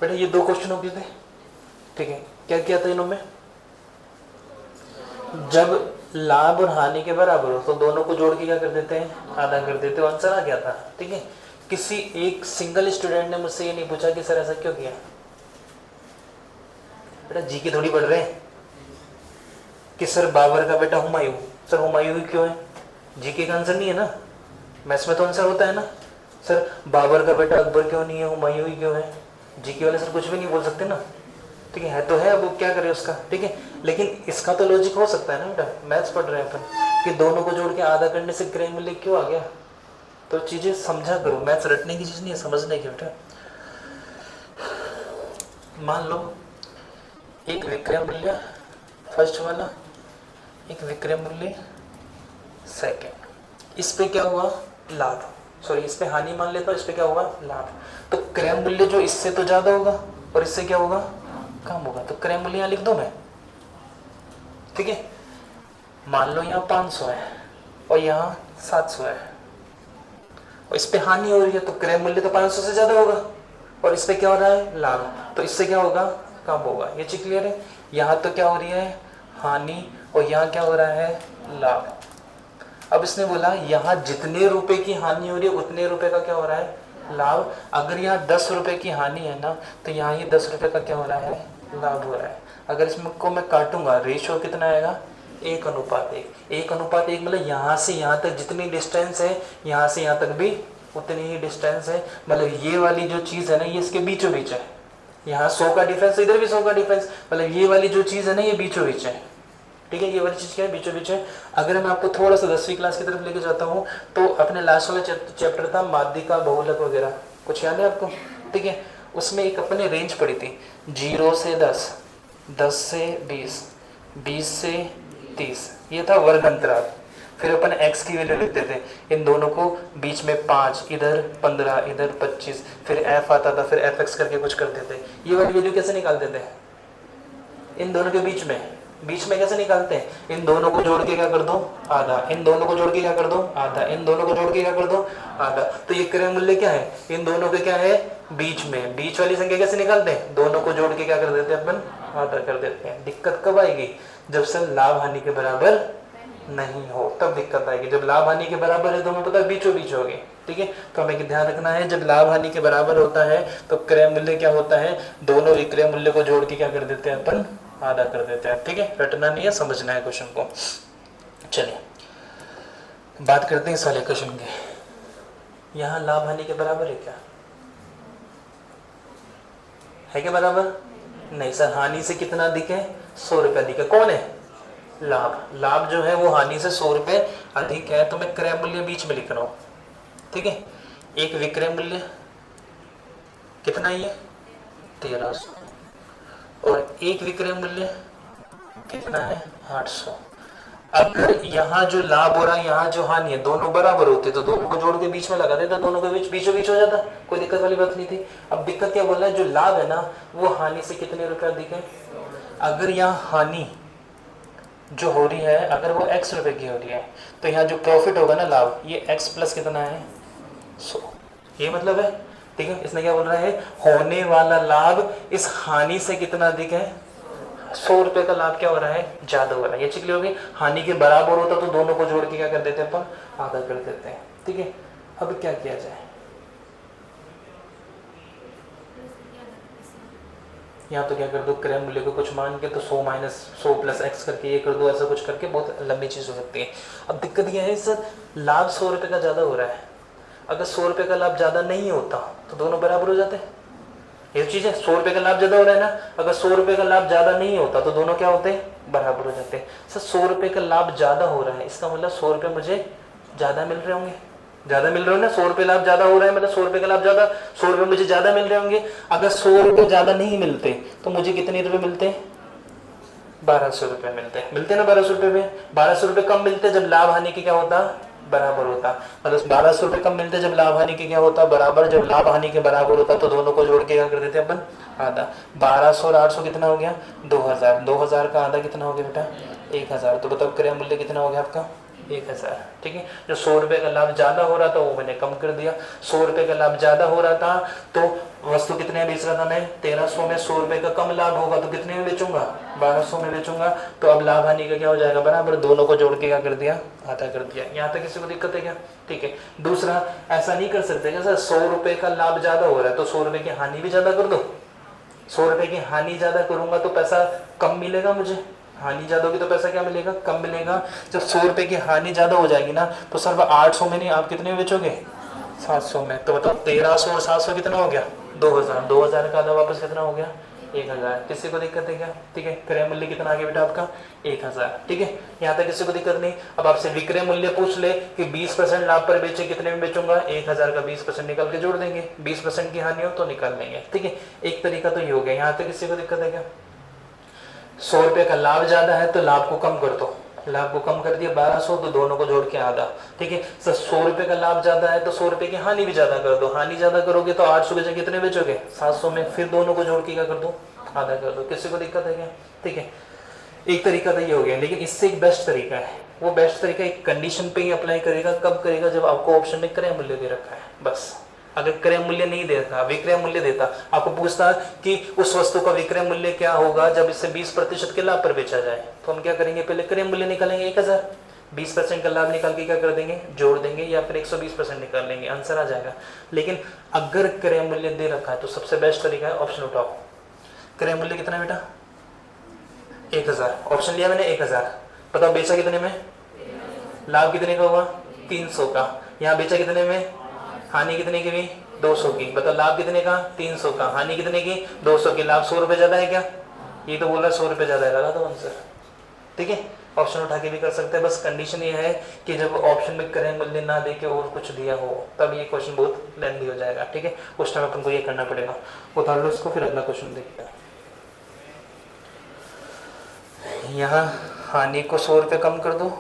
बेटा ये 2 क्वेश्चन हो गए थे, ठीक है। क्या किया था इन्होंने, जब लाभ और हानि के बराबर हो तो दोनों को जोड़ के क्या कर देते हैं, आधा कर देते हो, आंसर आ गया था, ठीक है। किसी एक सिंगल स्टूडेंट ने मुझसे ये नहीं पूछा कि सर ऐसा क्यों किया। बेटा जी की थोड़ी पढ़ रहे हैं कि सर बाबर का बेटा हुमायूं, सर हुमायूं ही क्यों है, जी के का आंसर नहीं है ना, मैथ्स में तो आंसर होता है ना। सर बाबर का बेटा अकबर क्यों नहीं है, हुमायूं ही क्यों है, जी के वाले सर कुछ भी नहीं बोल सकते ना, ठीक है तो है, अब वो क्या करे उसका, ठीक है। लेकिन इसका तो लॉजिक हो सकता है ना बेटा, मैथ्स पढ़ रहे हैं अपन कि दोनों को जोड़ के आधा करने से क्रय मूल्य क्यों आ गया। तो चीजें समझा करो, मैथ्स रटने की चीज नहीं है, समझने की बेटा। मान लो एक विक्रय मूल्य फर्स्ट वाला, एक विक्रय मूल्य सेकेंड, इस पे क्या हुआ लाभ, सॉरी इस पे हानि मान लेता हूं, इस पे क्या होगा लाभ। तो क्रय मूल्य जो इससे तो ज्यादा होगा और इससे क्या होगा कम होगा, तो क्रय मूल्य यहां लिख दो मैं, ठीक है। मान लो यहाँ 500 है और यहाँ 700 है और इस पे हानि हो रही है, तो क्रय मूल्य तो 500 से ज्यादा होगा और इस पे क्या हो रहा है लाभ, तो इससे क्या होगा कम होगा। ये चीज क्लियर है। यहाँ तो क्या हो रही है हानि और यहाँ क्या हो रहा है लाभ। अब इसने बोला यहाँ जितने रुपए की हानि हो रही है उतने रुपए का क्या हो रहा है लाभ। अगर यहाँ 10 रुपए की हानि है ना, तो यहाँ ही 10 रुपए का क्या हो रहा है लाभ हो रहा है। अगर इसको मैं काटूंगा रेशियो कितना आएगा 1:1। 1:1 मतलब यहाँ से यहाँ तक जितनी डिस्टेंस है, यहाँ से यहाँ तक भी उतनी ही डिस्टेंस है। मतलब ये वाली जो चीज है ना, ये इसके बीचों बीच है। यहाँ 100 का डिफरेंस, इधर भी 100 का डिफरेंस, मतलब ये वाली जो चीज है ना, ये बीचों बीच है, ठीक है। ये वाली चीज क्या है बीचों बीच है। अगर मैं आपको थोड़ा सा 10वीं क्लास की तरफ लेके जाता हूँ, तो अपने लास्ट वाला चैप्टर था माध्यिका बहुलक वगैरह, कुछ याद है आपको, ठीक है। उसमें एक अपने रेंज पड़ी थी 0 से 10, 10 से 20, 20 से 30, ये था वर्ग अंतराल। फिर अपन x की वैल्यू लिखते थे, इन दोनों को बीच में 5, इधर 15, इधर 25, फिर f आता था, फिर fx करके कुछ करते थे। ये वाली वैल्यू कैसे निकालते थे, इन दोनों के बीच में कैसे निकालते हैं, इन दोनों को जोड़ के क्या कर दो आधा, इन दोनों को जोड़ के क्या कर दो आधा, इन दोनों को जोड़ के क्या कर दो आधा। तो ये क्रय मूल्य क्या है, इन दोनों के क्या है बीच में, बीच वाली संख्या कैसे निकालते हैं, दोनों को जोड़ के क्या कर देते हैं अपन आधा कर देते हैं। दिक्कत कब आएगी, जब से लाभ हानि के बराबर नहीं हो तब दिक्कत आएगी। जब लाभ हानि के बराबर है तो हमें पता है बीचों बीच होगी, ठीक है। तो हमें ध्यान रखना है जब लाभ हानि के बराबर होता है तो क्रय मूल्य क्या होता है, दोनों विक्रय मूल्य को जोड़ के क्या कर देते हैं अपन आधा कर देते हैं, ठीक है। रटना नहीं है, समझना है क्वेश्चन को। चलिए बात करते हैं इस वाले क्वेश्चन की। यहाँ लाभ हानि के बराबर है क्या, है क्या बराबर नहीं सर, हानि से कितना अधिक है 100 रुपये अधिक है, कौन है लाभ। लाभ जो है वो हानि से 100 रुपये अधिक है, तो मैं क्रय मूल्य बीच में लिख रहा हूँ, ठीक है। एक विक्रय मूल्य कितना ही है 1300 और एक विक्रय मूल्य कितना है 800। अगर यहाँ जो लाभ हो रहा है यहाँ जो हानि है दोनों बराबर होते तो दोनों को जोड़ के बीच में लगा देता, दोनों के बीच बीचों बीच हो जाता, कोई दिक्कत वाली बात नहीं थी। अब दिक्कत क्या बोल रहा है, जो लाभ है ना वो हानि से कितने रुपए अधिक है। अगर यहाँ हानि जो हो रही है अगर वो x रुपए की हो रही है, तो यहाँ जो प्रॉफिट होगा ना लाभ, ये x प्लस कितना है 100, ये मतलब है, ठीक है। इसने क्या बोल रहा है, होने वाला लाभ इस हानि से कितना अधिक है 100 रुपए का लाभ क्या हो रहा है ज्यादा हो रहा है। ये चीज होगी, हानि के बराबर होता तो दोनों को जोड़ के क्या कर देते हैं अपन आधा कर देते हैं, ठीक है। अब क्या किया जाए, यहाँ तो क्या कर दो क्रय मूल्य को कुछ मान के तो 100 माइनस 100 प्लस एक्स करके ये कर दो, ऐसा कुछ करके बहुत लंबी चीज हो सकती है। अब दिक्कत यह है सर लाभ 100 रुपए का ज्यादा हो रहा है, अगर 100 रुपए का लाभ ज्यादा नहीं होता तो दोनों बराबर हो जाते, ये चीज है। 100 रुपए का लाभ ज्यादा हो रहा है ना, अगर 100 रुपए का लाभ ज्यादा नहीं होता तो दोनों क्या होते बराबर हो जाते। सर 100 रुपए का लाभ ज्यादा हो रहा है, इसका मतलब 100 रुपए मुझे ज्यादा मिल रहे होंगे, ज्यादा मिल रहे हो ना, 100 रुपए लाभ ज्यादा हो रहा है मतलब 100 रुपए का लाभ ज्यादा, 100 रुपए मुझे ज्यादा मिल रहे होंगे। अगर 100 रुपए ज्यादा नहीं मिलते तो मुझे कितने रुपए मिलते 1200 रुपए मिलते ना 1200 रुपए में 1200 रुपए कम मिलते जब लाभ हानि के क्या होता बराबर होता, मतलब 1200 रुपए कम मिलते जब लाभ हानि के क्या होता बराबर, जब लाभ हानि के बराबर होता तो दोनों को जोड़ के क्या कर देते अपन आधा। 1200 और 800 कितना हो गया 2000, 2000 का आधा कितना हो गया बेटा 1000। तो बताओ क्रय मूल्य कितना हो गया आपका 1000, ठीक है। जो 100 रुपए का लाभ ज्यादा हो रहा था वो मैंने कम कर दिया। 100 रुपए का लाभ ज्यादा हो रहा था तो वस्तु कितने में बेच रहा था मैं, 1300 में। 100 रुपए का कम लाभ होगा तो कितने में बेचूंगा, 1200 में बेचूंगा। तो अब लाभ हानि का क्या हो जाएगा, बराबर, दोनों को जोड़ के क्या कर दिया, आधा कर दिया। यहाँ तक किसी को दिक्कत है क्या, ठीक है। दूसरा, ऐसा नहीं कर सकते क्या सर, 100 रुपए का लाभ ज्यादा हो रहा है तो 100 रुपए की हानि भी ज्यादा कर दो। 100 रुपए की हानि ज्यादा करूंगा तो पैसा कम मिलेगा मुझे, हानि ज्यादा होगी तो पैसा क्या मिलेगा, कम मिलेगा। जब 100 रुपए की हानि ज्यादा हो जाएगी ना तो सर 800 में नहीं, आप कितने में बेचोगे, 700 में। तो बताओ 1300 और 700 कितना हो गया, 2000। 2000 का आधा वापस कितना हो गया, 1000। किसी को दिक्कत है क्या, ठीक है। क्रय मूल्य कितना आ गया बेटा आपका, 1000, ठीक है। यहाँ तक किसी को दिक्कत नहीं। अब आपसे विक्रय मूल्य पूछ ले कि 20% लाभ पर बेचे, कितने में बेचूंगा, 1000 का 20% निकाल के जोड़ देंगे। 20% की हानि हो तो निकाल लेंगे, ठीक है। एक तरीका तो ये हो गया। यहाँ तक किसी को दिक्कत है क्या, 100 रुपए का लाभ ज्यादा है तो लाभ को कम कर दो। लाभ को कम कर दिया 1200 तो दोनों को जोड़ के आधा, ठीक है। सर 100 रुपए का लाभ ज्यादा है तो 100 रुपए की हानि भी ज्यादा कर दो। हानि ज्यादा करोगे तो 800 की जगह कितने बेचोगे, 700 में। फिर दोनों को जोड़ के क्या कर दो, आधा कर दो। किसी को दिक्कत है क्या, ठीक है। एक तरीका तो ये हो गया, लेकिन इससे एक बेस्ट तरीका है। वो बेस्ट तरीका एक कंडीशन पे ही अप्लाई करेगा, कब करेगा, जब आपको ऑप्शन में क्रय मूल्य दे रखा है, बस। अगर क्रय मूल्य नहीं देता, विक्रय मूल्य देता, आपको पूछता कि उस वस्तु का विक्रय मूल्य क्या होगा जब इसे 20% के लाभ पर बेचा जाए, तो हम क्या करेंगे, पहले क्रय मूल्य निकालेंगे 1000, 20% का लाभ निकाल के क्या कर देंगे, जोड़ देंगे, या फिर 120% निकाल लेंगे, आंसर आ जाएगा। लेकिन अगर क्रय मूल्य दे रखा है तो सबसे बेस्ट तरीका है ऑप्शन उठाओ। क्रय मूल्य कितना है बेटा, 1000। ऑप्शन लिया मैंने 1000। बताओ बेचा कितने में, लाभ कितने का हुआ, 300 का। यहाँ बेचा कितने में, हानि कितने की हुई, 200 की। बताओ लाभ कितने का, 300 का। हानि कितने की, 200 की। लाभ 100 रुपए ज्यादा है क्या, ये तो बोल रहा है 100 रुपए ज्यादा है, लगा दो आंसर, ठीक है। ऑप्शन उठा के भी कर सकते हैं, बस कंडीशन ये है कि जब ऑप्शन में क्रय मूल्य ना दे के और कुछ दिया हो तब ये क्वेश्चन बहुत लेंथी हो जाएगा, ठीक है। उस टाइम अपन को ये करना पड़ेगा। उतार लो इसको, फिर अगला क्वेश्चन देखते हैं। यहाँ हानि को 100 रुपये कम कर दो,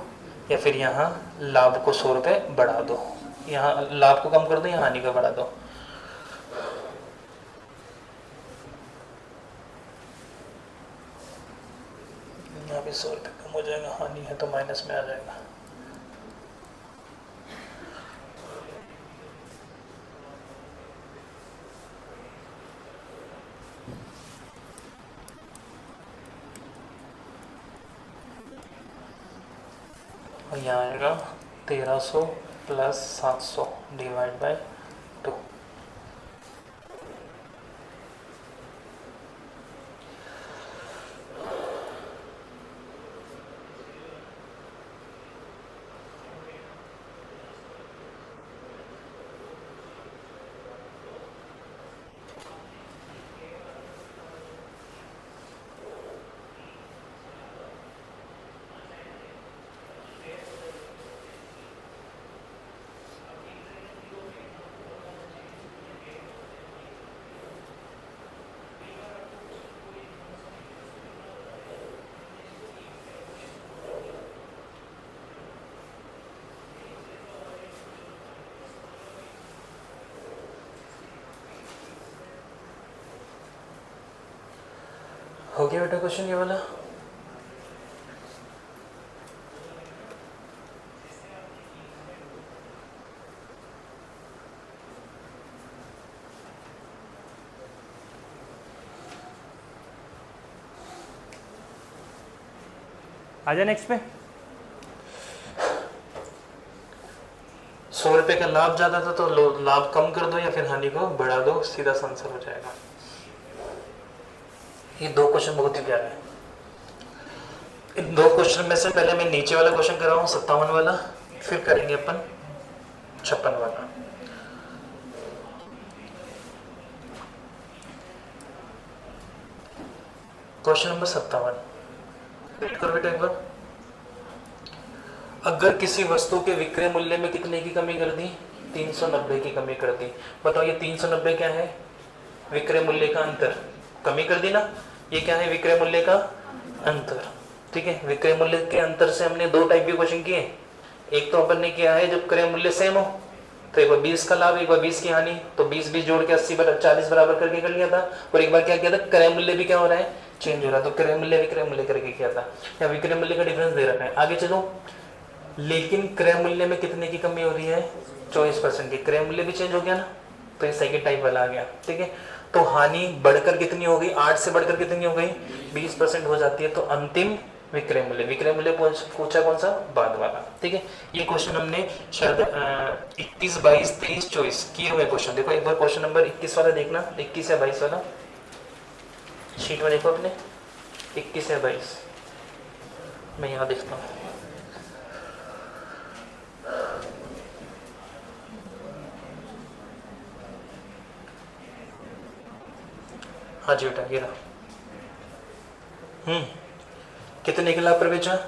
या फिर यहाँ लाभ को 100 रुपये बढ़ा दो। यहाँ लाभ को कम कर दो, यहाँ हानि को बढ़ा दो। यहाँ भी 100 रुपये कम हो जाएगा, हानि है तो माइनस में आ जाएगा। और यहाँ आएगा 1300 प्लस 700 डिवाइड बाय 2। हो गया बेटा क्वेश्चन ये वाला। आजा नेक्स्ट पे। 100 रुपए का लाभ ज्यादा था तो लाभ कम कर दो या फिर हानि को बढ़ा दो, सीधा सा आंसर हो जाएगा। ये दो क्वेश्चन बहुत ही प्यारे हैं। इन दो क्वेश्चन में से पहले मैं नीचे वाला क्वेश्चन कर रहा हूँ 57 वाला, फिर करेंगे अपन 56 वाला। क्वेश्चन नंबर 57 करो बेटा एक बार। अगर किसी वस्तु के विक्रय मूल्य में कितने की कमी कर दी, 390 की कमी कर दी। बताओ ये 390 क्या है, विक्रय मूल्य का अंतर, कमी कर दी ना। ये क्या है, विक्रय मूल्य का अंतर, ठीक है। विक्रय मूल्य के अंतर से हमने दो टाइप के क्वेश्चन किए। एक तो अपन ने किया है जब क्रय मूल्य सेम हो, तो एक बार 20 का लाभ, एक बार 20 की हानि, तो 20 जोड़ के 40 बराबर करके कर लिया था। और एक बार क्या किया था, क्रय मूल्य भी क्या हो रहा है, चेंज हो रहा है, तो क्रय मूल्य विक्रय मूल्य करके किया था। या विक्रय मूल्य का डिफरेंस दे रखा है। आगे चलो, लेकिन क्रय मूल्य में कितने की कमी हो रही है? 24% की। क्रय मूल्य भी चेंज हो गया ना, तो ये सेकेंड टाइप वाला आ गया। ठीक है, तो हानि बढ़कर कितनी हो गई? 8 से बढ़कर कितनी हो गई? 20% हो जाती है। तो अंतिम विक्रय मूल्य, विक्रय मूल्य पूछा कौन सा? बाद वाला। ठीक है, ये क्वेश्चन हमने शायद 21, 22, 23, 24 किए हुए क्वेश्चन। देखो एक बार क्वेश्चन नंबर 21 वाला देखना, 21 या 22 वाला शीट में देखो अपने, 21 या 22। मैं यहाँ देखता हूँ। हाँ जी बेटा, ये रहा। कितने के लाभ पर बेचा?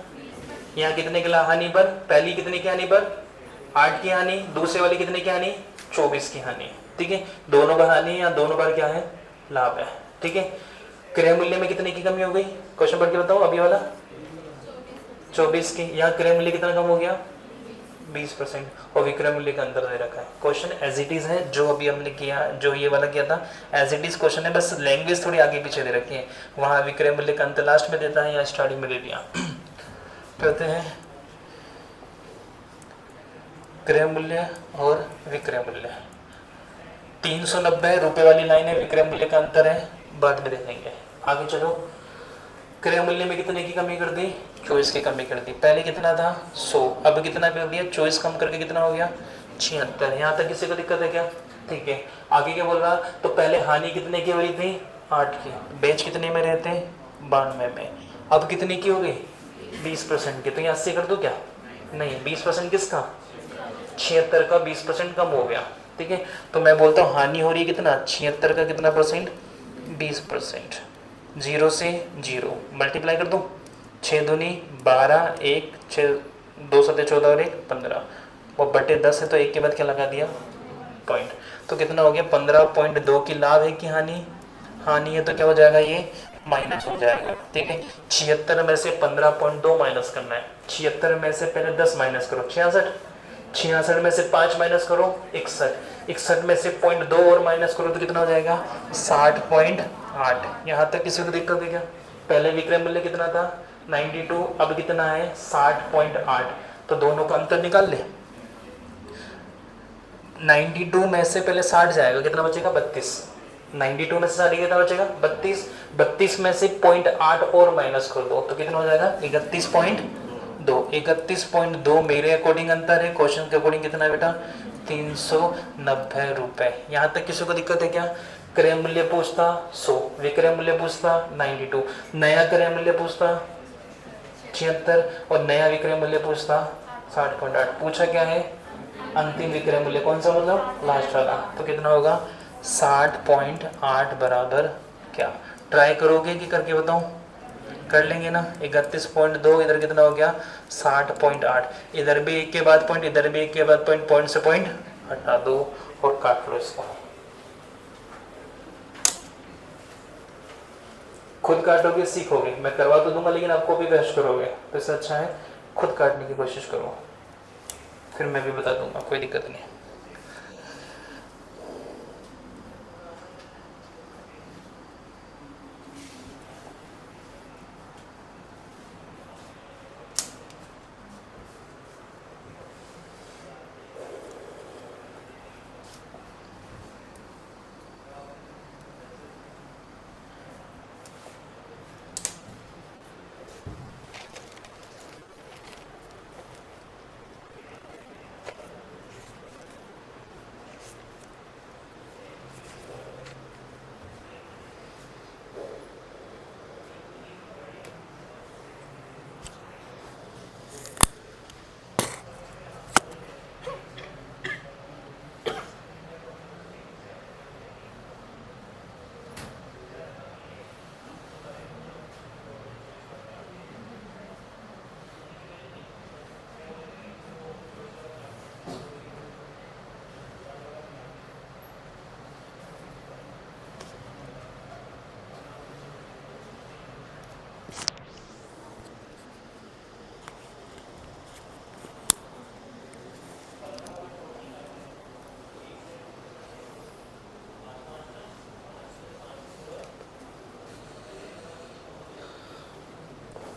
यहाँ कितने के लाभ हानि पर? पहली कितने की हानि पर? 8 की हानि। दूसरे वाली कितने की हानि? 24 की हानि। ठीक है, दोनों बार हानि या दोनों बार क्या है? लाभ है। ठीक है, क्रय मूल्य में कितने की कमी हो गई? क्वेश्चन पढ़ के बताओ अभी वाला। 24 की। यहाँ क्रय मूल्य कितना कम हो गया? 20%। और विक्रय मूल्य का अंतर दे रखा है। क्वेश्चन एज इट इज है, जो अभी हमने किया, जो ये वाला किया था एज इट इज क्वेश्चन है, बस लैंग्वेज थोड़ी आगे पीछे दे रखी है। वहाँ विक्रय मूल्य का अंतर लास्ट में देता है या स्टार्टिंग में दे दिया। कहते हैं क्रय मूल्य और विक्रय मूल्य। 390 रुपए वाली लाइन है, विक्रय मूल्य का अंतर है, बाद में देखेंगे। आगे चलो, क्रय मूल्य में कितने की कमी कर दी? 24 की कमी कर दी। पहले कितना था? 100, अब कितना कर दिया? 24 कम करके कितना हो गया? 76। यहाँ तक किसी को दिक्कत है क्या? ठीक है, आगे क्या बोल रहा? तो पहले हानि कितने की हो रही थी? 8 की। बेच कितने में रहते? 92 में। अब कितने की हो गई? 20% की। तो यहाँ 80 कर दो क्या? नहीं, 20% किसका? 76 का 20% कम हो गया। ठीक है, तो मैं बोलता हूँ हानि हो रही है कितना? 76 का कितना परसेंट? 20%। 0 से 0 मल्टीप्लाई कर दूँ, 6 दूनी 12, 1 6, 2 सत्ते 14 और 1 15, और बटे 10 है तो 1 के बाद क्या लगा दिया? पॉइंट। तो कितना हो गया? 15.2 की लाभ है कि हानि? हानि है, तो क्या हो जाएगा? ये माइनस हो जाएगा। ठीक है, 76 में से 15.2 माइनस करना है। 76 में से पहले 10 माइनस करो, 66। 66 में से 5 माइनस करो, 61। 61 में से 0.2 और माइनस करो तो कितना हो जाएगा? 60.8। यहाँ तक किसी को दिक्कत है क्या? पहले विक्रय मूल्य कितना था? 92, अब कितना है? 60.8। तो दोनों का अंतर निकाल ले। 92 में से पहले 60 जाएगा, कितना बचेगा? 32। 92 में से 60 कितना बचेगा? 32। 32 में से 0.8 और माइनस कर दो तो कितना हो जाएगा? 31.2। 31.2 मेरे अकॉर्डिंग अंतर है, क्वेश्चन के अकॉर्डिंग कितना है बेटा? 390 रुपए। यहाँ तक किसी को दिक्कत है क्या? क्रय मूल्य पूछता 100, विक्रय मूल्य पूछता 92, नया क्रय मूल्य पूछता 76 और नया विक्रय मूल्य पूछता 60.8। पूछा क्या है? अंतिम विक्रय मूल्य कौन सा, मतलब लास्ट वाला। तो कितना होगा? 60.8 बराबर क्या? ट्राई करोगे कि करके बताऊं? कर लेंगे ना। 31.2 इधर कितना हो गया? 60.8। इधर भी एक के बाद पॉइंट, इधर भी एक के बाद पॉइंट, पॉइंट से पॉइंट हटा दो और काट लो इसको। खुद काटोगे सीखोगे, मैं करवा तो दूंगा लेकिन आपको भी बहस करोगे, तो इससे अच्छा है खुद काटने की कोशिश करो, फिर मैं भी बता दूंगा, कोई दिक्कत नहीं।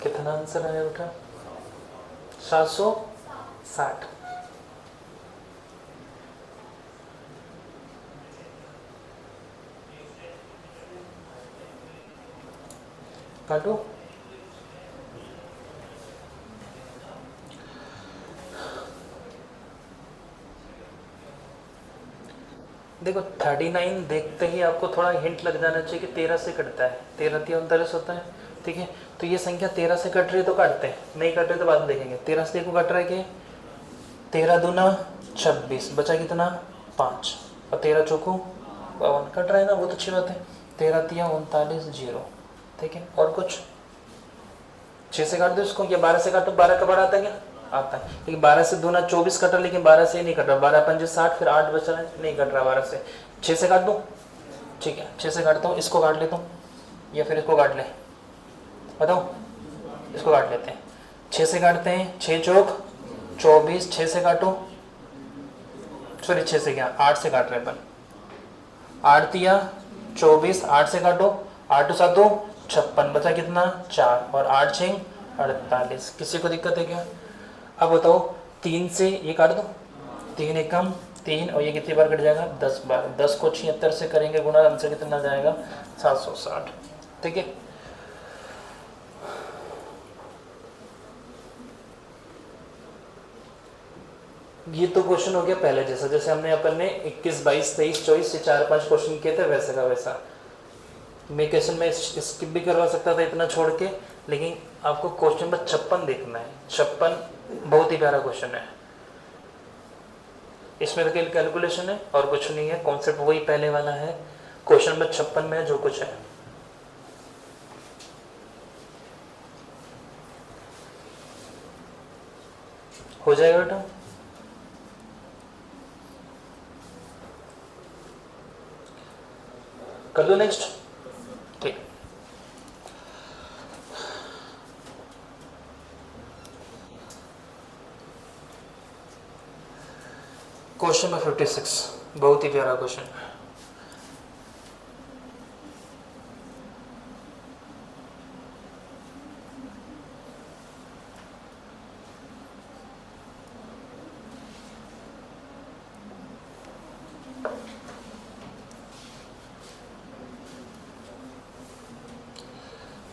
कितना आंसर आया बेटा? 700 60। काटो। देखो 39 देखते ही आपको थोड़ा हिंट लग जाना चाहिए कि 13 से कटता है, 13 3 39 होता है, ठीक है। तो ये संख्या 13 से कट रही है तो काटते हैं, नहीं कट रही तो बाद में देखेंगे। 13 से देखो कट रहा है कि 13 दूना 26, बचा कितना 5, और 13 चौको 52, कट रहा है ना, बहुत अच्छी बात है। 13 तिया 39 0, ठीक है। और कुछ 6 से काट दो इसको, या 12 से काटो, 12 का बड़ा आता है क्या, आता है, लेकिन 12 से दूना 24 कट रहा, लेकिन 12 से ही नहीं कट रहा, 12 पंजे 60, फिर 8 बचा है, नहीं कट रहा 12 से। 6 से काट दो, ठीक है, 6 से काटता हूँ, इसको काट लेता हूँ या फिर इसको काट ले, बताओ, इसको काट लेते हैं। 6 से काटते हैं, 6 चौक 24, 6 से काटो, सॉरी 6 से क्या, 8 से काट रहे अपन, 8 तिया 24, 8 से काटो, 8 7 56, बचा कितना 4, और 8 6 48। किसी को दिक्कत है क्या? अब बताओ 3 से ये काट दो, 3 एकम 3, और ये कितनी बार कट जाएगा 10 बार, 10 को 76 से करेंगे गुणा, आंसर कितना जाएगा 760, ठीक है। ये तो क्वेश्चन हो गया पहले जैसा, जैसे हमने अपन ने 21 22 23 24 से 4-5 क्वेश्चन किए थे वैसे का वैसा। मैं क्वेश्चन में स्किप भी करवा सकता था इतना छोड़ के, लेकिन आपको क्वेश्चन नंबर 56 देखना है। 56 बहुत ही प्यारा क्वेश्चन है, इसमें तो केवल कैलकुलेशन है और कुछ नहीं है, कॉन्सेप्ट वही पहले वाला है। क्वेश्चन नंबर 56 में जो कुछ है, हो जाएगा बेटा। कर दो नेक्स्ट, ठीक। क्वेश्चन नंबर 56 बहुत ही प्यारा क्वेश्चन है।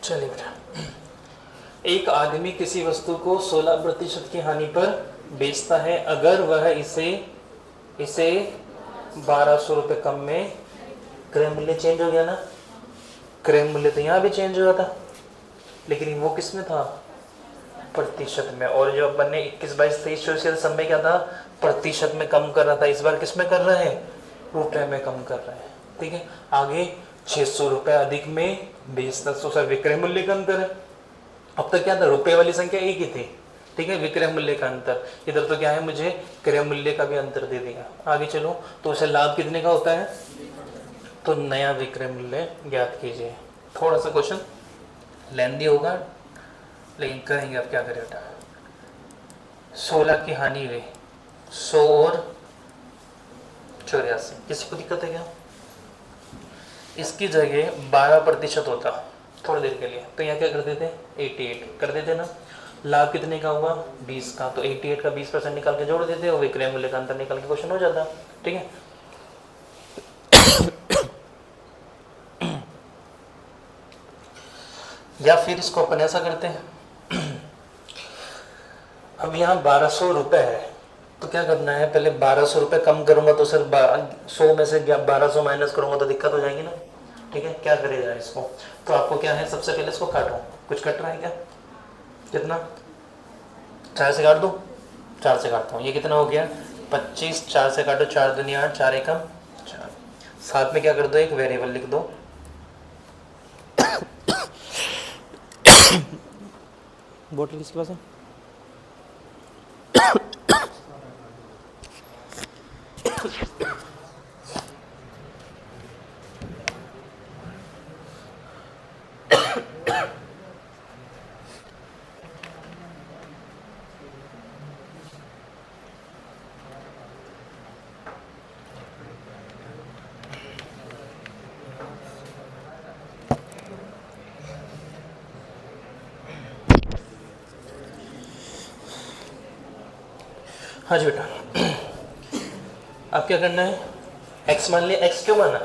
चलिए बेटा, एक आदमी किसी वस्तु को 16% की हानि पर बेचता है, अगर वह इसे 1200 रुपये कम में, क्रय मूल्य चेंज हो गया ना, क्रय मूल्य तो यहाँ भी चेंज हुआ था, लेकिन वो किस में था, प्रतिशत में। और जो अपन ने 21 22 23 24 समय क्या था, प्रतिशत में कम कर रहा था, इस बार किस में कर रहे हैं, रुपए में कम कर रहे हैं, ठीक है। आगे 600 रुपये अधिक में बेचता, तो सर विक्रय मूल्य का अंतर है। अब तक क्या था, रुपए वाली संख्या एक ही थी, ठीक है, विक्रय मूल्य का अंतर। इधर तो क्या है, मुझे क्रय मूल्य का भी अंतर दे दिया। आगे चलो, तो उसे लाभ कितने का होता है, तो नया विक्रय मूल्य ज्ञात कीजिए। थोड़ा सा क्वेश्चन लेंदी होगा, लेकिन करेंगे, अब क्या करें बेटा। 16 की हानि हुई, 100 और 84, किसी को दिक्कत है क्या? इसकी जगह 12% होता थोड़ी देर के लिए, तो यहाँ क्या कर देते, 88 कर देते ना। लाभ कितने का हुआ, 20 का, तो 88 का 20% निकाल के जोड़ देते, और विक्रय मूल्य का अंतर निकाल के क्वेश्चन हो जाता, ठीक है। या फिर इसको अपन ऐसा करते हैं, अब यहाँ 1200 रुपये है, तो क्या करना है, पहले 1200 रुपये कम करूंगा तो सर 100 में से 1200 माइनस करूंगा तो दिक्कत हो जाएगी ना, ठीक है। क्या करेगा इसको, तो आपको क्या है, सबसे पहले इसको काटो, कुछ कट रहा है क्या, कितना, 4 से काट दो, 4 से काटता हूँ, ये कितना हो गया 25, 4 से काटो, 4 दूनी 8, 4 एकम 4, साथ में क्या कर दो, एक वेरिएबल लिख दो। बोतल किसके पास है? हाँ जी बेटा, अब क्या करना है, x मान लिया। x क्यों माना,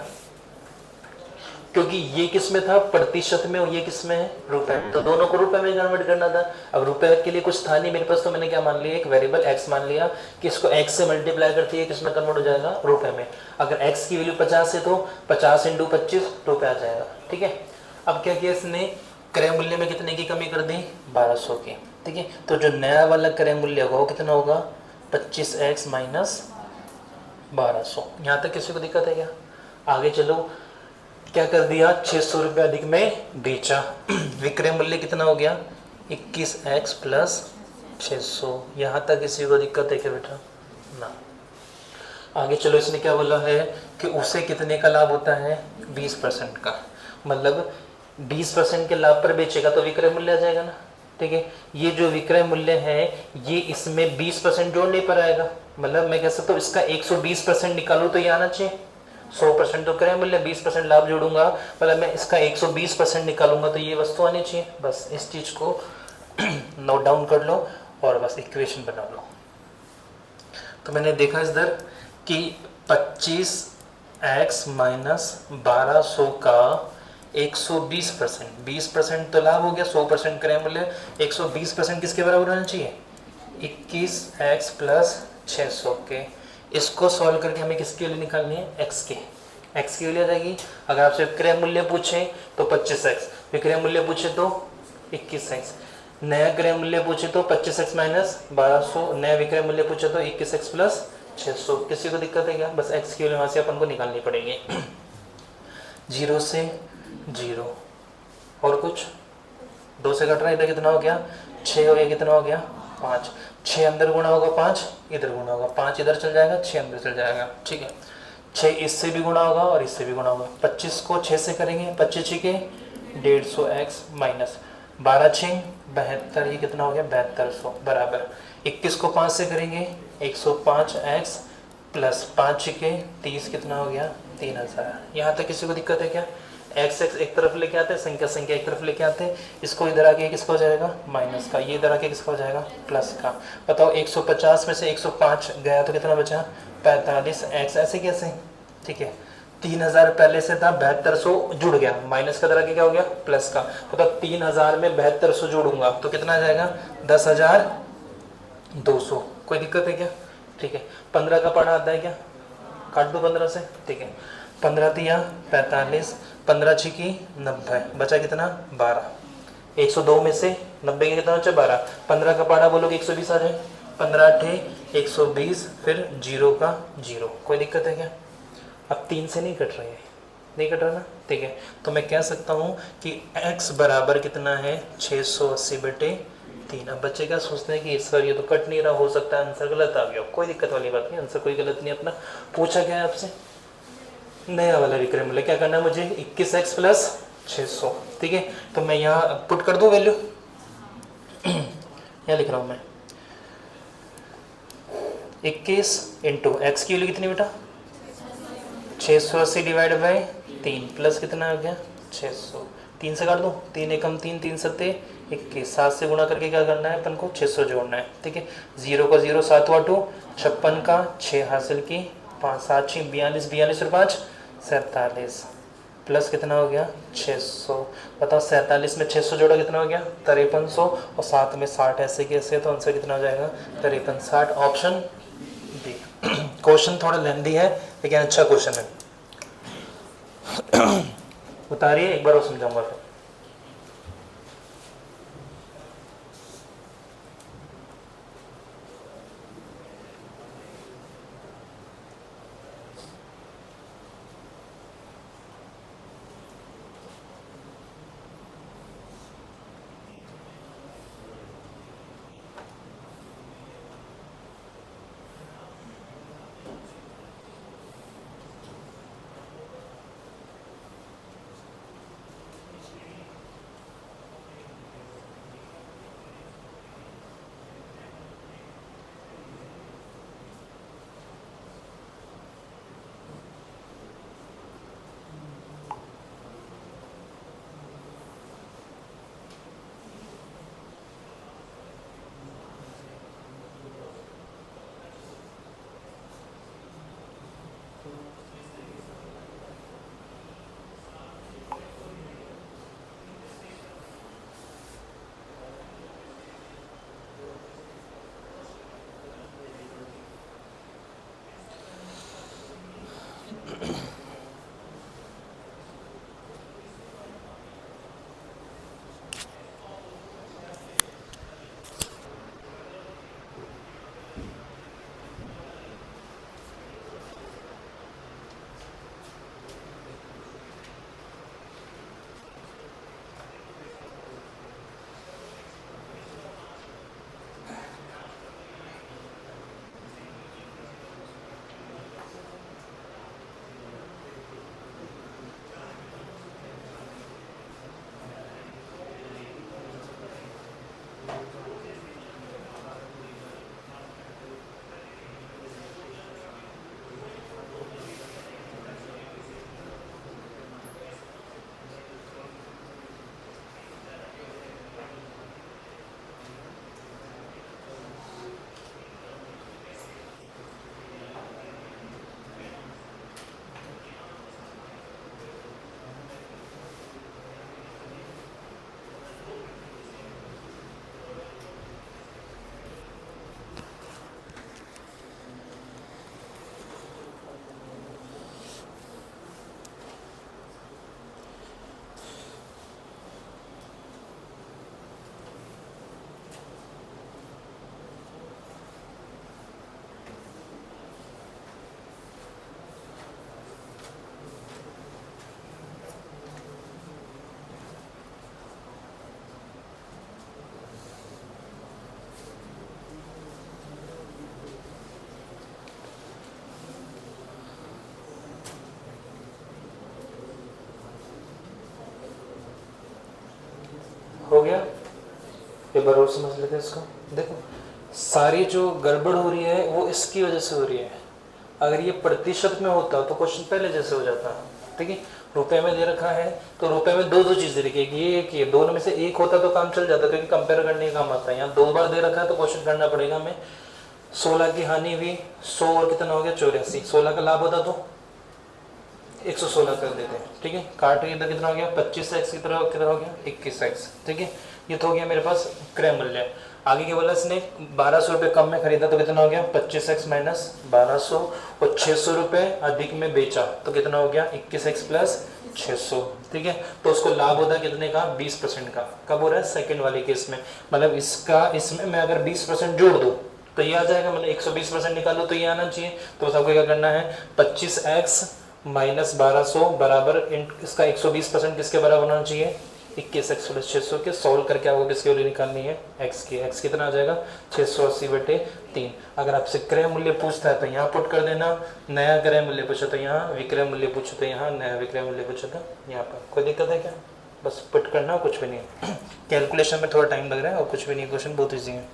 क्योंकि ये किस में था, प्रतिशत में, और ये किस में है, रुपए में, तो दोनों को रुपए में कन्वर्ट करना था। अब रुपए के लिए कुछ था नहीं मेरे पास, तो मैंने क्या मान लिया, एक वेरिएबल x मान लिया कि इसको x से मल्टीप्लाई करती है, किसमें कन्वर्ट हो जाएगा, रुपए में। अगर x की वैल्यू 50 है तो 50 × 25 रुपए आ जाएगा। ठीक है, अब क्या किया इसने, क्रय मूल्य में कितने की कमी कर दी, 1200 की। ठीक है, तो जो नया वाला क्रय मूल्य होगा वो कितना होगा, 25x माइनस 1200। यहाँ तक किसी को दिक्कत है क्या, आगे चलो। क्या कर दिया, 600 रुपये अधिक में बेचा, विक्रय मूल्य कितना हो गया, 21x प्लस 600। यहाँ तक किसी को दिक्कत है क्या बेटा, ना। आगे चलो, इसने क्या बोला है कि उसे कितने का लाभ होता है, 20% का, मतलब 20% के लाभ पर बेचेगा तो विक्रय मूल्य आ जाएगा ना। ठीक है, ये जो विक्रय मूल्य है ये इसमें 20% जोड़ने पर आएगा, मतलब मैं कह सकता हूँ इसका 120% निकालूं तो ये आना चाहिए। 100% तो क्रय मूल्य, 20% लाभ जोड़ूंगा, मतलब मैं इसका 120% निकालूंगा तो ये वस्तु आनी चाहिए। बस इस चीज को नोट डाउन कर लो और बस इक्वेशन बना लो। तो मैंने देखा इधर कि 25x माइनस 1200 का 120%, 20% तो लाभ हो गया, 100% क्रय मूल्य, 120% किसके बराबर होना चाहिए, 21x प्लस 600 के। इसको सॉल्व करके हमें किसकी वैल्यू निकालनी है, x की वैल्यू आ जाएगी। अगर आपसे क्रय मूल्य पूछे तो 25x, विक्रय मूल्य पूछे तो 21x, नया क्रय मूल्य पूछे तो 25x माइनस 1200, नया विक्रय मूल्य पूछे तो 21x प्लस 600। किसी को दिक्कत है क्या, बस x की वैल्यू वहाँ से अपन को निकालनी पड़ेगी। 0 से 0 और कुछ 2 से कट रहा है, इधर कितना हो गया, 6 हो गया, कितना हो गया, 5, 6 अंदर गुणा होगा 5 इधर गुणा होगा, 5 इधर चल जाएगा, 6 अंदर चल जाएगा। ठीक है, 6 इससे भी गुणा होगा और इससे भी गुणा होगा, 25 को 6 से करेंगे, 25 के 150x माइनस 12 6 72, ये कितना हो गया, 7200 बराबर 21 को 5 से करेंगे 105x प्लस 5 के 30, कितना हो गया, 3000। यहाँ तक किसी को दिक्कत है क्या, x एक तरफ लेके आते हैं, संख्या एक तरफ लेके आते हैं, इसको इधर आके किसका हो जाएगा, माइनस का, ये इधर आके किसका हो जाएगा, प्लस का। बताओ 150 में से 105 गया तो कितना बचा, 45x, ऐसे कैसे। ठीक है, 3000 पहले से था, 7200 जुड़ गया, माइनस का इधर आके क्या हो गया, प्लस का। बताओ 3000 में 7200 जोड़ूंगा तो कितना आ जाएगा, 10,200। कोई दिक्कत है क्या। ठीक है, 15 का पढ़ा आता है क्या, काट दो 15 से। ठीक है, 15 दिया 45, 15 छिकी 90, बचा कितना, 12। 102 में से 90 का कितना बचा, 12। 15 का पाड़ा बोलोगे 120 आ जाए, 15 8 120, फिर 0 का 0। कोई दिक्कत है क्या, अब 3 से नहीं कट रही है, नहीं कट रहा ना। ठीक है, तो मैं कह सकता हूँ कि x बराबर कितना है, 680/3। अब बच्चे क्या सोचते हैं कि सर ये तो कट नहीं रहा, हो सकता है आंसर गलत आ गया। कोई दिक्कत वाली बात नहीं, आंसर कोई गलत नहीं। अपना पूछा गया है आपसे नया वाला विक्रय मूल्य, क्या करना है मुझे, 21x प्लस 600। ठीक है, तो मैं यहाँ पुट कर दूँ वैल्यू, यहाँ लिख रहा हूँ मैं 21 इंटू एक्स की वैल्यू कितनी बेटा, 680 डिवाइड बाई 3 प्लस कितना आ गया, 600। 3 से काट दो, 3 एकम 3, 3 सत्ते 21, 7 से गुणा करके क्या करना है अपन को, 600 जोड़ना है। ठीक है, 0 का 0 7 वाटू, 56 का 6 हासिल की, 5 7 6 42, 42 और 5 47, प्लस कितना हो गया, 600। बताओ 47 में 600 जोड़ा कितना हो गया, 5300, और 7 में 60 ऐसे कैसे, तो आंसर कितना हो जाएगा, 53 60, ऑप्शन बी। क्वेश्चन थोड़ा लेंदी है लेकिन अच्छा क्वेश्चन है। उतारिए एक बार और समझाऊंगा फिर। गया, एक बार और समझ लेते हैं इसको। देखो सारी जो गड़बड़ हो रही है वो इसकी वजह से हो रही है। अगर ये प्रतिशत में होता तो क्वेश्चन पहले जैसे हो जाता, ठीक है। रुपए में दे रखा है तो रुपए में दो चीज दे रखी है, ये एक ये, दोनों में से एक होता तो काम चल जाता, क्योंकि कंपेयर करने का काम आता है। यहाँ 2 बार दे रखा है तो क्वेश्चन करना पड़ेगा हमें। 16 की हानि हुई, 100 और कितना हो गया 84, 16 का लाभ होता तो 116 कर देते हैं, ठीक है। काट के इधर कितना हो गया 25x की तरह कितना हो गया 21x, ठीक है। ये तो हो गया मेरे पास क्रय मूल्य। आगे क्या बोला इसने 1200 रुपये कम में खरीदा तो कितना हो गया 25x माइनस 1200, और 600 रुपये अधिक में बेचा तो कितना हो गया 21x प्लस 600, ठीक है। तो उसको लाभ होता है कितने का 20% का। कब हो रहा है सेकंड वाले केस में, मतलब इसका इसमें मैं अगर 20% जोड़ दूं तो ये आ जाएगा, मतलब 120% निकालो तो ये आना चाहिए। तो बस आपको क्या करना है 25x माइनस 1200 बराबर इसका 120% किसके बराबर होना चाहिए 21x प्लस 600 के। सॉल्व करके आपको किसकी वैल्यू निकालनी है x की। x कितना आ जाएगा 680/3। अगर आपसे क्रय मूल्य पूछता है तो यहाँ पुट कर देना, नया क्रय मूल्य पूछा तो यहाँ, विक्रय मूल्य पूछा तो यहाँ, नया विक्रय मूल्य पूछा तो यहाँ पर। कोई दिक्कत है क्या? बस पुट करना, कुछ भी नहीं। कैलकुलेशन में थोड़ा टाइम लग रहा है और कुछ भी नहीं, क्वेश्चन बहुत ईजी है।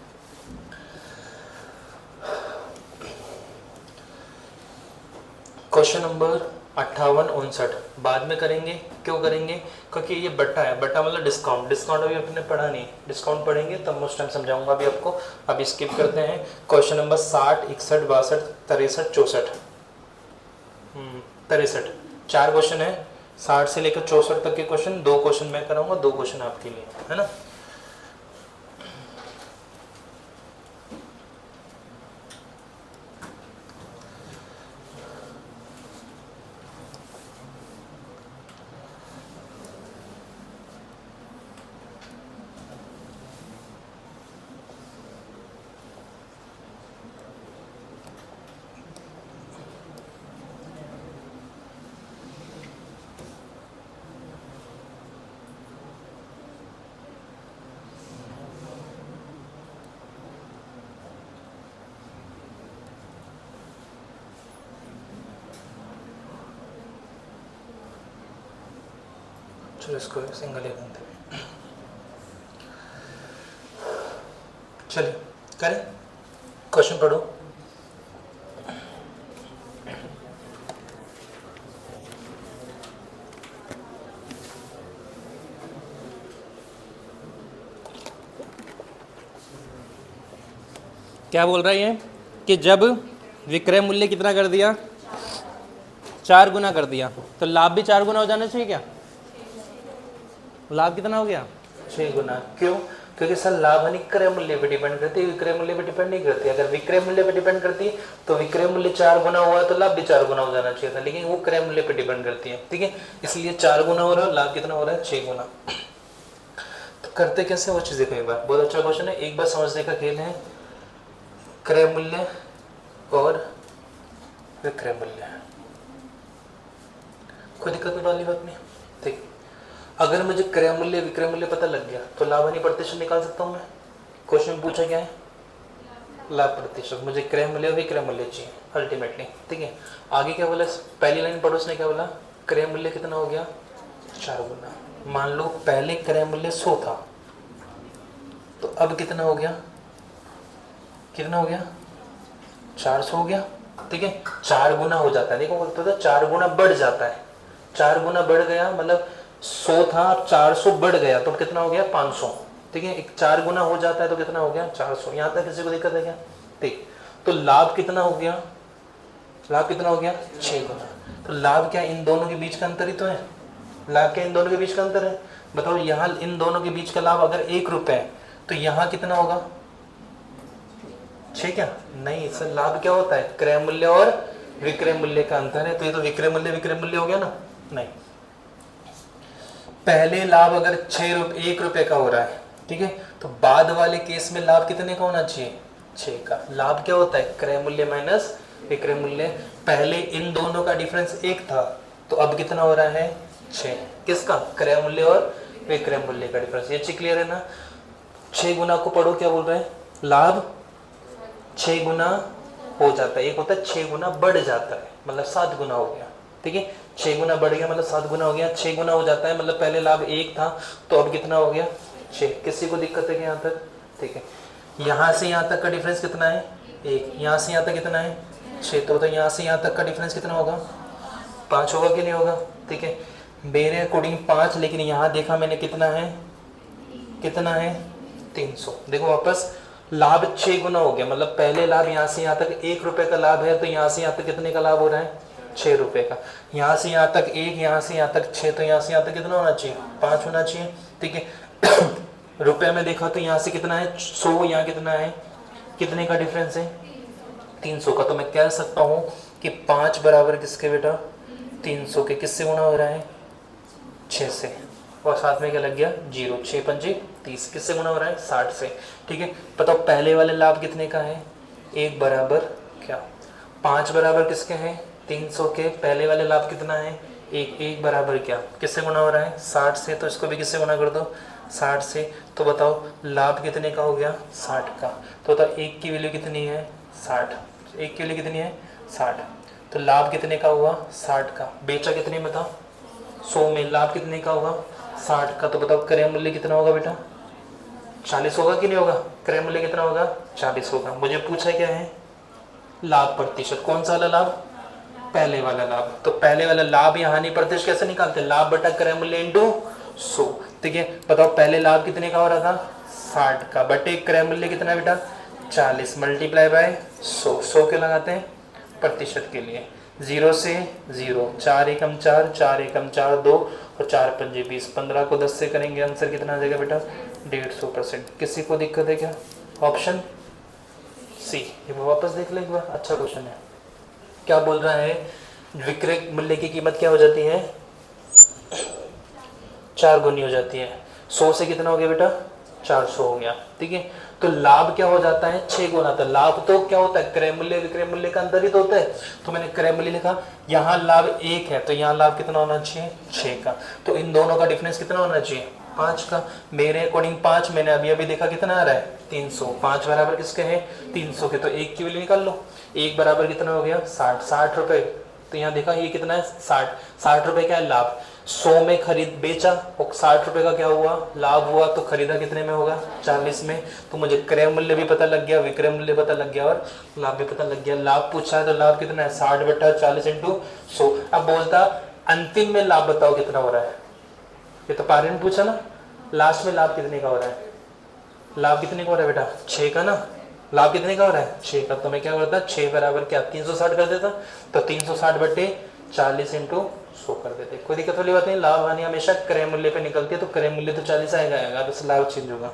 क्वेश्चन नंबर 58-59 बाद में करेंगे। क्यों करेंगे? क्योंकि ये बट्टा है, बट्टा मतलब डिस्काउंट। डिस्काउंट अभी अपने पढ़ा नहीं, डिस्काउंट पढ़ेंगे तब मैं उस टाइम समझाऊंगा अभी आपको। अभी स्किप करते हैं। क्वेश्चन नंबर 60, 61, 62, 63, 64, 63 4 क्वेश्चन है। 60 से लेकर 64 तक के क्वेश्चन, 2 क्वेश्चन मैं कराऊंगा, 2 क्वेश्चन आपके लिए, है ना। चलो इसको सिंगल ही बनते हैं। चलिए करें, क्वेश्चन पढ़ो। क्या बोल रहा है ये कि जब विक्रय मूल्य कितना कर दिया 4 गुना कर दिया तो लाभ भी 4 गुना हो जाना चाहिए क्या? लाभ कितना हो गया 6 गुना। क्यों? क्योंकि सर लाभ हानि क्रय मूल्य पे डिपेंड करती है, विक्रय मूल्य पे डिपेंड नहीं करती। अगर विक्रय मूल्य पे डिपेंड करती तो विक्रय मूल्य 4 गुना हुआ तो लाभ भी 4 गुना हो जाना चाहिए था, लेकिन वो क्रय मूल्य पे डिपेंड करती है, ठीक है। इसलिए 4 गुना हो रहा है, लाभ कितना हो रहा है 6 गुना। तो करते कैसे वो चीज देखो एक बार। बहुत अच्छा क्वेश्चन है, एक बार समझने का खेल है। क्रय मूल्य और विक्रय मूल्य, कोई दिक्कत वाली बात नहीं, ठीक। अगर मुझे क्रय मूल्य विक्रय मूल्य पता लग गया तो लाभ हानि प्रतिशत निकाल सकता हूं मैं। क्वेश्चन पूछा क्या है लाभ प्रतिशत, मुझे क्रय मूल्य और विक्रय मूल्य चाहिए अल्टीमेटली, ठीक है। आगे क्या बोला, पहली लाइन पढ़ो, उसने क्या बोला क्रय मूल्य कितना हो गया 4 गुना। मान लो पहले क्रय मूल्य 100 था तो अब कितना हो गया, कितना हो गया 400 हो गया, ठीक है। 4 गुना हो जाता है, देखो तो 4 गुना बढ़ जाता है। 4 गुना बढ़ गया मतलब 100 था, 400 बढ़ गया तो कितना हो गया 500, ठीक है। एक 4 गुना हो जाता है तो कितना हो गया 400। यहाँ तक किसी को दिक्कत है क्या? ठीक। तो लाभ कितना हो गया, लाभ कितना हो गया 6 गुना। तो लाभ क्या इन दोनों के बीच का अंतर ही तो है, लाभ क्या इन दोनों के बीच का अंतर है? बताओ यहाँ इन दोनों के बीच का लाभ अगर 1 रुपए तो यहाँ कितना होगा 6 क्या? नहीं सर, लाभ क्या होता है क्रय मूल्य और विक्रय मूल्य का अंतर है, तो ये तो विक्रय मूल्य हो गया ना। नहीं, पहले लाभ अगर 1 रुपए का हो रहा है, ठीक है, तो बाद वाले केस में लाभ कितने का होना चाहिए 6 का। लाभ क्या होता है क्रय मूल्य माइनस विक्रय मूल्य। पहले इन दोनों का डिफरेंस 1 था तो अब कितना हो रहा है 6। किसका? क्रय मूल्य और विक्रय मूल्य का डिफरेंस। ये चीज क्लियर है ना। 6 गुना को पढ़ो, क्या बोल रहे हैं, लाभ 6 गुना हो जाता है। एक होता है 6 गुना बढ़ जाता है, मतलब 7 गुना हो गया, ठीक है। 6 गुना बढ़ गया मतलब 7 गुना हो गया। 6 गुना हो जाता है मतलब पहले लाभ 1 था तो अब कितना हो गया 6। किसी को दिक्कत है कि यहाँ तक? ठीक है, यहाँ से यहाँ तक का डिफरेंस कितना है? 1। यहाँ से यहाँ तक कितना है? 6। तो यहाँ से यहाँ तक का डिफरेंस कितना होगा? 5 होगा कि नहीं होगा? ठीक है, मेरे अकॉर्डिंग 5, लेकिन यहाँ देखा मैंने कितना है? कितना है? 300। देखो वापस लाभ 6 गुना हो गया, मतलब पहले लाभ यहाँ से यहाँ तक 1 रुपए का लाभ है, तो यहाँ से यहाँ तक कितने का लाभ हो रहा है? 6 रुपए का। यहाँ से यहाँ तक 1, यहाँ से यहाँ तक 6, तो यहाँ से यहाँ तक कितना होना चाहिए? 5 होना चाहिए। ठीक है, रुपए में देखा तो यहाँ से कितना है? 100, यहाँ कितना है? कितने का डिफरेंस है? 300 का। तो मैं कह सकता हूँ कि 5 बराबर किसके बेटा? 300 के। किससे गुना हो रहा है? 6 से। और साथ में क्या लग गया? 0। 6 पंजे 30। किससे गुना हो रहा है? 60 से। ठीक है, बताओ पहले वाले लाभ कितने का है? 1 बराबर क्या? 5 बराबर किसके हैं? 300 के। पहले वाले लाभ कितना है? 1 बराबर क्या? किससे गुना हो रहा है? 60 से। तो इसको भी किससे गुना कर दो? 60 से। तो बताओ लाभ कितने का हो गया? 60 का। तो बताओ 1 की वैल्यू कितनी है? 60। 1 की वैल्यू कितनी है? 60। तो लाभ कितने का हुआ? 60 का। बेचा कितने में था? 100 में। लाभ कितने का होगा? 60 का। तो बताओ क्रय मूल्य कितना होगा बेटा? 40 होगा कि नहीं होगा? क्रय मूल्य कितना होगा? 40 होगा। मुझे पूछा क्या है? लाभ प्रतिशत। कौन सा वाला लाभ? पहले वाला लाभ। तो पहले वाला लाभ या हानि प्रतिशत कैसे निकालते हैं? लाभ बटा क्रय मूल्य इंटू 100। ठीक है, बताओ पहले लाभ कितने का हो रहा था? 60 का, बटे क्रय मूल्य कितना बेटा? 40 मल्टीप्लाई बाय 100। 100 क्यों लगाते हैं? प्रतिशत के लिए। 0 से 0, 4 एकम 4, 4 एकम 4 2, और 4 पंजे 20। 15 को 10 से करेंगे, आंसर कितना आ जाएगा बेटा? 150%। किसी को दिक्कत है क्या? Option C. ये वापस देख ले एक बार, अच्छा क्वेश्चन है। क्या बोल रहा है? विक्रय मूल्य की कीमत क्या हो जाती है? 4 गुनी हो जाती है। 100 से कितना हो गया बेटा? 400 हो गया। ठीक है, तो लाभ क्या हो जाता है? 6 गुना। तो लाभ तो क्या होता है? क्रय मूल्य विक्रय मूल्य का अंतर ही तो होता है। तो मैंने क्रय मूल्य लिखा, यहाँ लाभ 1 है, तो यहाँ लाभ कितना होना चाहिए? 6 का। तो इन दोनों का डिफरेंस कितना होना चाहिए? 5 का। मेरे अकॉर्डिंग 5, मैंने अभी अभी देखा कितना आ रहा है? 300। 5 बराबर किसके हैं? 300 के। तो 1 की वैल्यू निकाल लो। 1 बराबर कितना हो गया? 60। 60 रुपए। तो यहाँ देखा ये कितना है? 60। 60 रुपए क्या है? लाभ। 100 में खरीद बेचा और 60 रुपए का क्या हुआ? लाभ हुआ। तो खरीदा कितने में होगा? 40 में। तो मुझे क्रय मूल्य भी पता लग गया, विक्रय मूल्य पता लग गया, और लाभ भी पता लग गया। लाभ पूछा है तो लाभ कितना है? 60 बटा 40 इंटू 100। अब बोलता अंतिम में लाभ बताओ कितना हो रहा है? ये तो पारे ने पूछा ना, लास्ट में लाभ कितने का हो रहा है? लाभ कितने का हो रहा है बेटा? 6 का ना। लाभ कितने का हो रहा है? 6 का। तो मैं क्या करता? 6 बराबर क्या? 360 कर देता। तो 360 बटे 40 इंटू 100 कर देते। कोई दिक्कत वाली बात नहीं। लाभ हानि हमेशा क्रय मूल्य पे निकलती है, तो क्रय मूल्य तो 40 आएगा, बस लाभ चेंज होगा।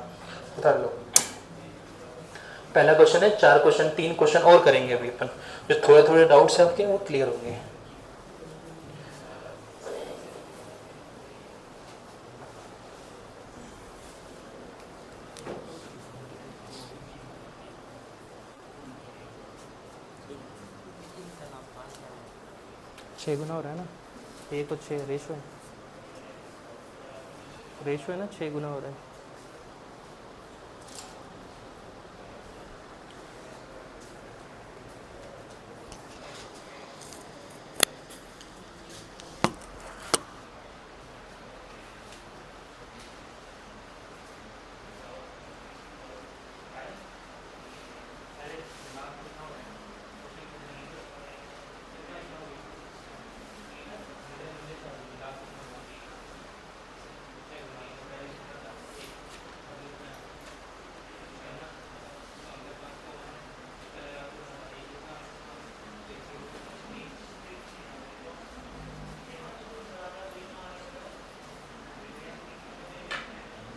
उतार लो। पहला क्वेश्चन है। 4 क्वेश्चन, 3 क्वेश्चन और करेंगे अभी अपन। जो थोड़े थोड़े डाउट्स है आपके वो क्लियर होंगे। छः गुना हो रहा है ना? 1 और 6 रेशो है। रेशो है ना, 6 गुना हो रहा है।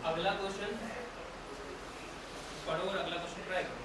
अगला क्वेश्चन पढ़ो और अगला क्वेश्चन ट्राई करो।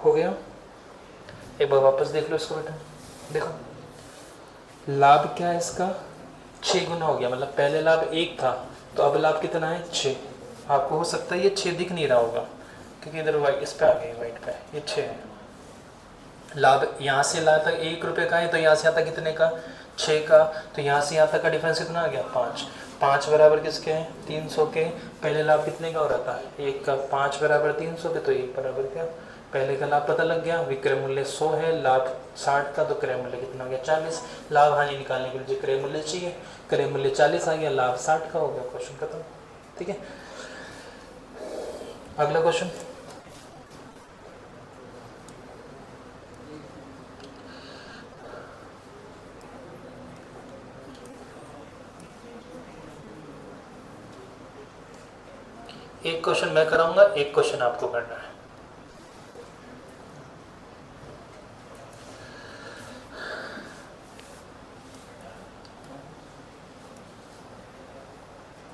हो गया। एक बार वापस देख लो इसको बेटा, देखो लाभ क्या है इसका, 6 गुना हो गया, मतलब पहले लाभ 1 था तो अब लाभ कितना है 6। आपको हो सकता है ये 6 दिख नहीं रहा होगा क्योंकि इधर वाइट इस पे आ गई, वाइट पे ये 6 है। लाभ यहाँ से ला तक 1 रुपये का है तो यहाँ से आता कितने का 6 का, तो यहाँ से यहाँ तक का डिफरेंस कितना आ गया 5। 5 बराबर किसके हैं 300 के। पहले लाभ कितने का हो रहा था 1 का, 5 बराबर 300 के, तो 1 बराबर क्या, पहले का लाभ पता लग गया। विक्रय मूल्य 100 है, लाभ 60 का, तो क्रय मूल्य कितना हो गया 40। लाभ हानि निकालने के लिए क्रय मूल्य चाहिए, क्रय मूल्य 40 आ गया, लाभ 60 का हो गया, क्वेश्चन खत्म। ठीक है, अगला क्वेश्चन। एक क्वेश्चन मैं कराऊंगा, एक क्वेश्चन आपको करना है।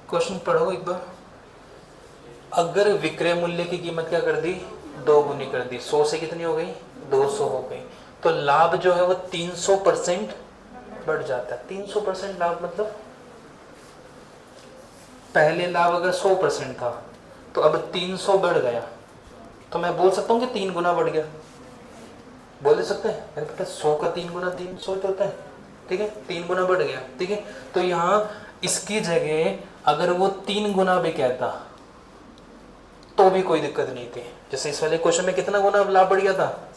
क्वेश्चन पढ़ो एक बार। अगर विक्रय मूल्य की कीमत क्या कर दी 2 गुनी कर दी, 100 से कितनी हो गई 200 हो गई, तो लाभ जो है वो 300% बढ़ जाता है। 300% लाभ मतलब पहले लाभ अगर 100% था तो अब 300 बढ़ गया, तो मैं बोल सकता हूँ कि 3 गुना बढ़ गया, बोल सकते हैं। अरे बेटा 100 का 3 गुना 300 होता है, ठीक है, 3 गुना बढ़ गया। ठीक है, तो यहाँ इसकी जगह अगर वो 3 गुना भी कहता तो भी कोई दिक्कत नहीं थी। जैसे इस वाले क्वेश्चन में कितना गुना लाभ बढ़ गया था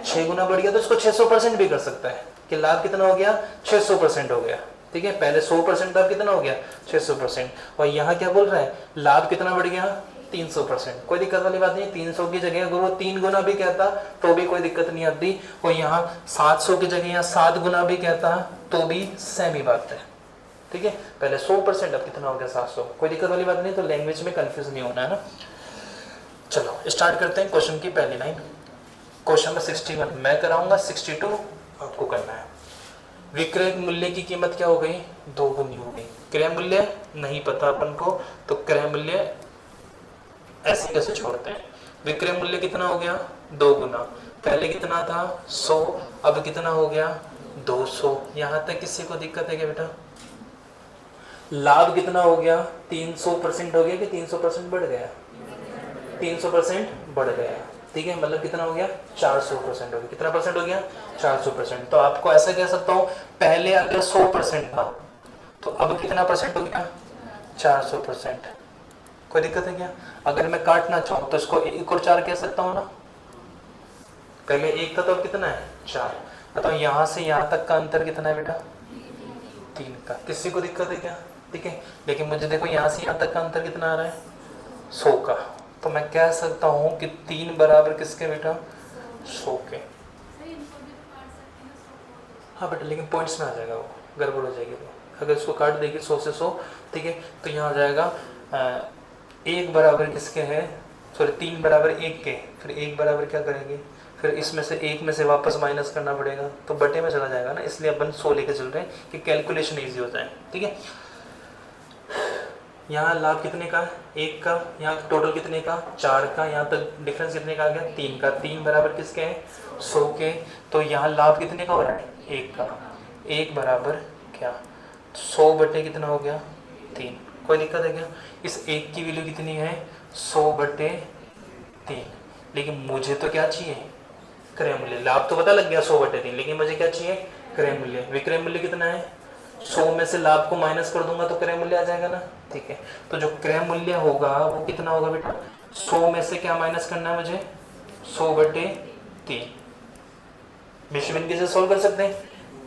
6 गुना बढ़ गया, तो इसको 600% भी कर सकता है कि लाभ कितना हो गया 600% हो गया। ठीक है, पहले 100% लाभ कितना हो गया 600%, और यहाँ क्या बोल रहा है लाभ कितना बढ़ गया 300%। कोई दिक्कत वाली बात नहीं, 300 की जगह अगर वो 3 गुना भी कहता तो भी कोई दिक्कत नहीं आती, और यहाँ 700 की जगह यहाँ 7 गुना भी कहता तो भी सेम ही बात है। ठीक है, पहले 100%, अब कितना हो गया 700, कोई दिक्कत वाली बात नहीं, तो लैंग्वेज में कंफ्यूज नहीं होना है ना। चलो स्टार्ट करते हैं क्वेश्चन की पहली लाइन। क्वेश्चन नंबर 61 मैं कराऊंगा, 62 आपको करना है। विक्रय मूल्य की कीमत क्या हो गई 2 गुनी हो गई, क्रय मूल्य नहीं पता अपन को, तो क्रय मूल्य ऐसे कैसे छोड़ते हैं। विक्रय मूल्य कितना हो गया 2 गुना, पहले कितना था 100, अब कितना हो गया 200। यहां तक किसी को दिक्कत है क्या बेटा। लाभ कितना हो गया 300% हो गया कि 300% बढ़ गया, 300% बढ़ गया। ठीक है, मतलब कितना हो गया 400% हो गया। कितना परसेंट हो गया 400%। तो आपको ऐसा कह सकता हूं पहले अगर 100% था तो अब कितना परसेंट हो गया 400%। कोई दिक्कत है क्या। अगर मैं काटना चाहूँ तो इसको 1 और 4 कह सकता हूँ ना, पहले 1 था तो अब कितना है 4। तो यहाँ से यहाँ तक का अंतर कितना है बेटा 3 का। किसी को दिक्कत है क्या। ठीक है, लेकिन मुझे देखो यहाँ से यहाँ तक का अंतर कितना आ रहा है 100 का, तो मैं कह सकता हूँ कि 3 बराबर किसके बेटा 100 के। हाँ बेटा, लेकिन पॉइंट्स में आ जाएगा, वो गड़बड़ हो जाएगी। तो अगर इसको काट देगी 100 से 100, ठीक है, तो यहाँ आ जाएगा 1 बराबर किसके है, सॉरी 3 बराबर 1 के, फिर 1 बराबर क्या करेंगे, फिर इसमें से 1 में से वापस माइनस करना पड़ेगा तो बटे में चला जाएगा ना, इसलिए अपन 100 लेके चल रहे हैं कि कैलकुलेशन ईजी हो जाए। ठीक है, यहाँ लाभ कितने का 1 का, यहाँ टोटल कितने का 4 का, यहाँ तक डिफरेंस कितने का आ गया 3 का। 3 बराबर किसके हैं 100 के, तो यहाँ लाभ कितने का हो रहा है 1 का। 1 बराबर क्या 100 बटे कितना हो गया 3। कोई दिक्कत है क्या। इस 1 की वैल्यू कितनी है 100 बटे 3, लेकिन मुझे तो क्या चाहिए क्रय मूल्य। लाभ तो पता लग गया 100 बटे 3, लेकिन मुझे क्या चाहिए क्रय मूल्य। विक्रय मूल्य कितना है 100 में से लाभ को माइनस कर दूंगा तो क्रय मूल्य आ जाएगा ना। ठीक है, तो जो क्रय मूल्य होगा वो कितना होगा बेटा 100 में से क्या माइनस करना है मुझे 100 बटे 3। विश्वविन से सोल्व कर सकते हैं,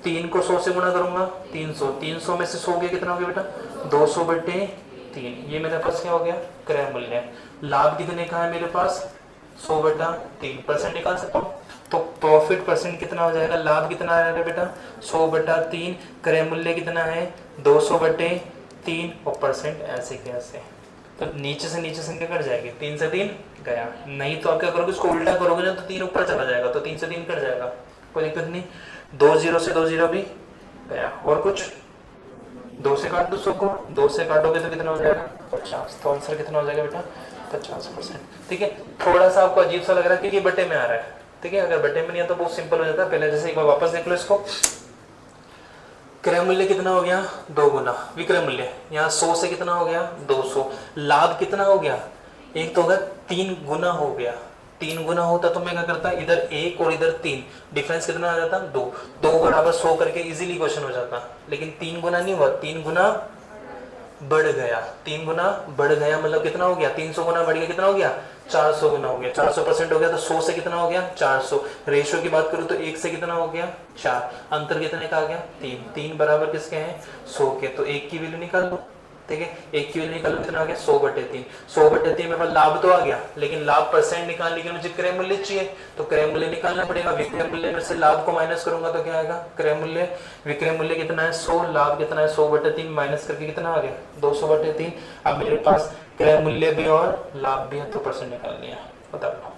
3 को 100 से गुणा करूंगा 300, 300 में से 100 गया कितना हो गया बेटा 200 बटे 3। ये मेरे पास क्या हो गया क्रय मूल्य। लाभ कितने का है मेरे पास 100 बटा 3, परसेंट निकाल सकता हूँ, तो प्रॉफिट परसेंट कितना हो जाएगा, लाभ कितना आ रहा है बेटा 100 बटा 3, क्रय मूल्य कितना है 200 बटे 3, और परसेंट ऐसे कैसे, तो नीचे से संख्या कट जाएगी, 3 से 3 गया। नहीं तो आप क्या करोगे इसको उल्टा करोगे ना, तो 3 ऊपर चला जाएगा, तो 3 से 3 कट जाएगा, कोई दिक्कत नहीं। 2 0 से 2 0 भी गया, और कुछ 2 से काट दो 100 को, 2 से काटोगे तो कितना हो जाएगा 50, तो आंसर कितना हो जाएगा बेटा 50%। ठीक है, थोड़ा सा आपको अजीब सा लग रहा है क्योंकि बटे में आ रहा है, ठीक है, अगर बटे में नहीं है तो बहुत सिंपल हो जाता है। पहले जैसे एक बार वापस देख लो इसको, क्रय मूल्य कितना हो गया 2 गुना विक्रय मूल्य, यहाँ 100 से कितना हो गया 200, लाभ कितना हो गया, एक तो होगा 3 गुना हो गया, 3 गुना होता तो मैं क्या करता, इधर 1 और इधर 3, डिफरेंस कितना आ जाता 2, 2 बराबर 100 करके इजीली क्वेश्चन हो जाता, लेकिन 3 गुना नहीं हुआ, 3 गुना बढ़ गया, 3 गुना बढ़ गया मतलब कितना हो गया, 300 गुना बढ़ गया, कितना हो गया 400 गुना हो गया, 400% हो गया, तो 100 से कितना हो गया 400, रेशियो की बात करूं तो 1 से कितना हो गया 4, अंतर कितने का आ गया 3, 3 बराबर किसके हैं 100 के, तो 1 की वैल्यू निकाल लो, ठीक है 1 की वैल्यू निकाल लो, कितना आ गया 100/3, 100/3 मेरे पास लाभ तो आ गया, लेकिन लाभ परसेंट निकालने के लिए मुझे क्रय मूल्य चाहिए, तो क्रय मूल्य निकालना पड़ेगा, विक्रय मूल्य में से लाभ को माइनस करूंगा तो क्या आएगा क्रय मूल्य, विक्रय मूल्य कितना है 100, लाभ कितना है 100/3, माइनस करके कितना आ गया 200/3, अब मेरे पास क्रय मूल्य भी और लाभ भी है तो परसेंट निकाल लिया, बता लो।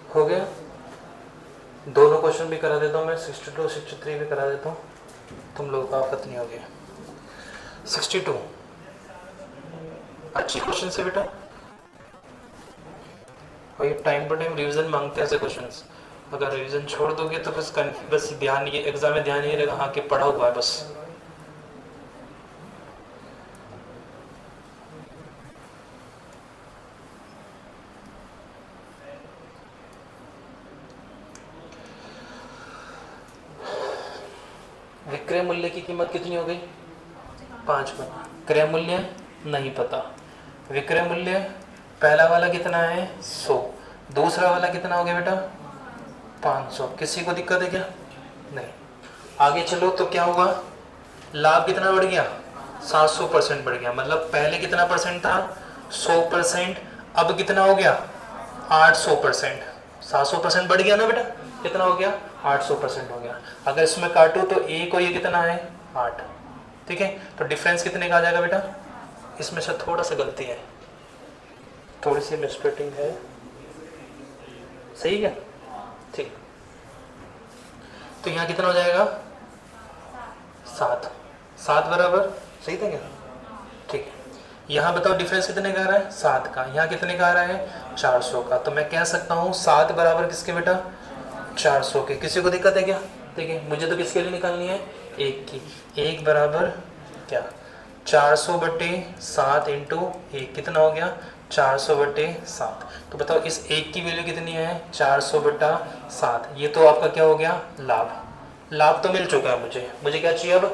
हो गया, दोनों क्वेश्चन भी करा देता हूँ मैं, 62 63 भी करा देता हूँ, तुम लोगों का आफत नहीं हो गया। 62 अच्छी क्वेश्चन से बेटा, और ये टाइम टू टाइम रिवीजन मांगते हैं ऐसे क्वेश्चंस, अगर रिवीजन छोड़ दोगे तो बस ध्यान, ये एग्जाम में ध्यान नहीं रहेगा, हाँ कि पढ़ा हुआ है बस। विक्रय मूल्य की कीमत कितनी हो गई 5 गुना, क्रय मूल्य नहीं पता, विक्रय मूल्य पहला वाला कितना है 100, दूसरा वाला कितना हो गया बेटा 500, किसी को दिक्कत है क्या नहीं, आगे चलो तो क्या हुआ, लाभ कितना बढ़ गया 700% बढ़ गया, मतलब पहले कितना परसेंट था 100%, अब कितना हो गया 800%, 700% बढ़ गया ना बेटा, कितना हो गया 800% हो गया, अगर इसमें काटूं तो ए को ये कितना है 8, ठीक है, तो डिफरेंस कितने का आ जाएगा बेटा, इसमें से थोड़ा सा गलती है, थोड़ी सी मिसप्रिंटिंग है, सही है ठीक, तो यहाँ कितना हो जाएगा 7, 7 बराबर सही था क्या, ठीक है, यहाँ बताओ डिफरेंस कितने का आ रहा है 7 का, यहाँ कितने का आ रहा है 400 का, तो मैं कह सकता हूँ 7 बराबर किसके बेटा 400 के, किसी को दिक्कत है क्या, देखिए मुझे तो किसके लिए निकालनी है 1 की, 1 बराबर क्या 400/7 इंटू 1 कितना हो गया 400/7, तो बताओ इस 1 की वैल्यू कितनी है 400/7, ये तो आपका क्या हो गया लाभ, लाभ तो मिल चुका है मुझे, मुझे क्या चाहिए अब,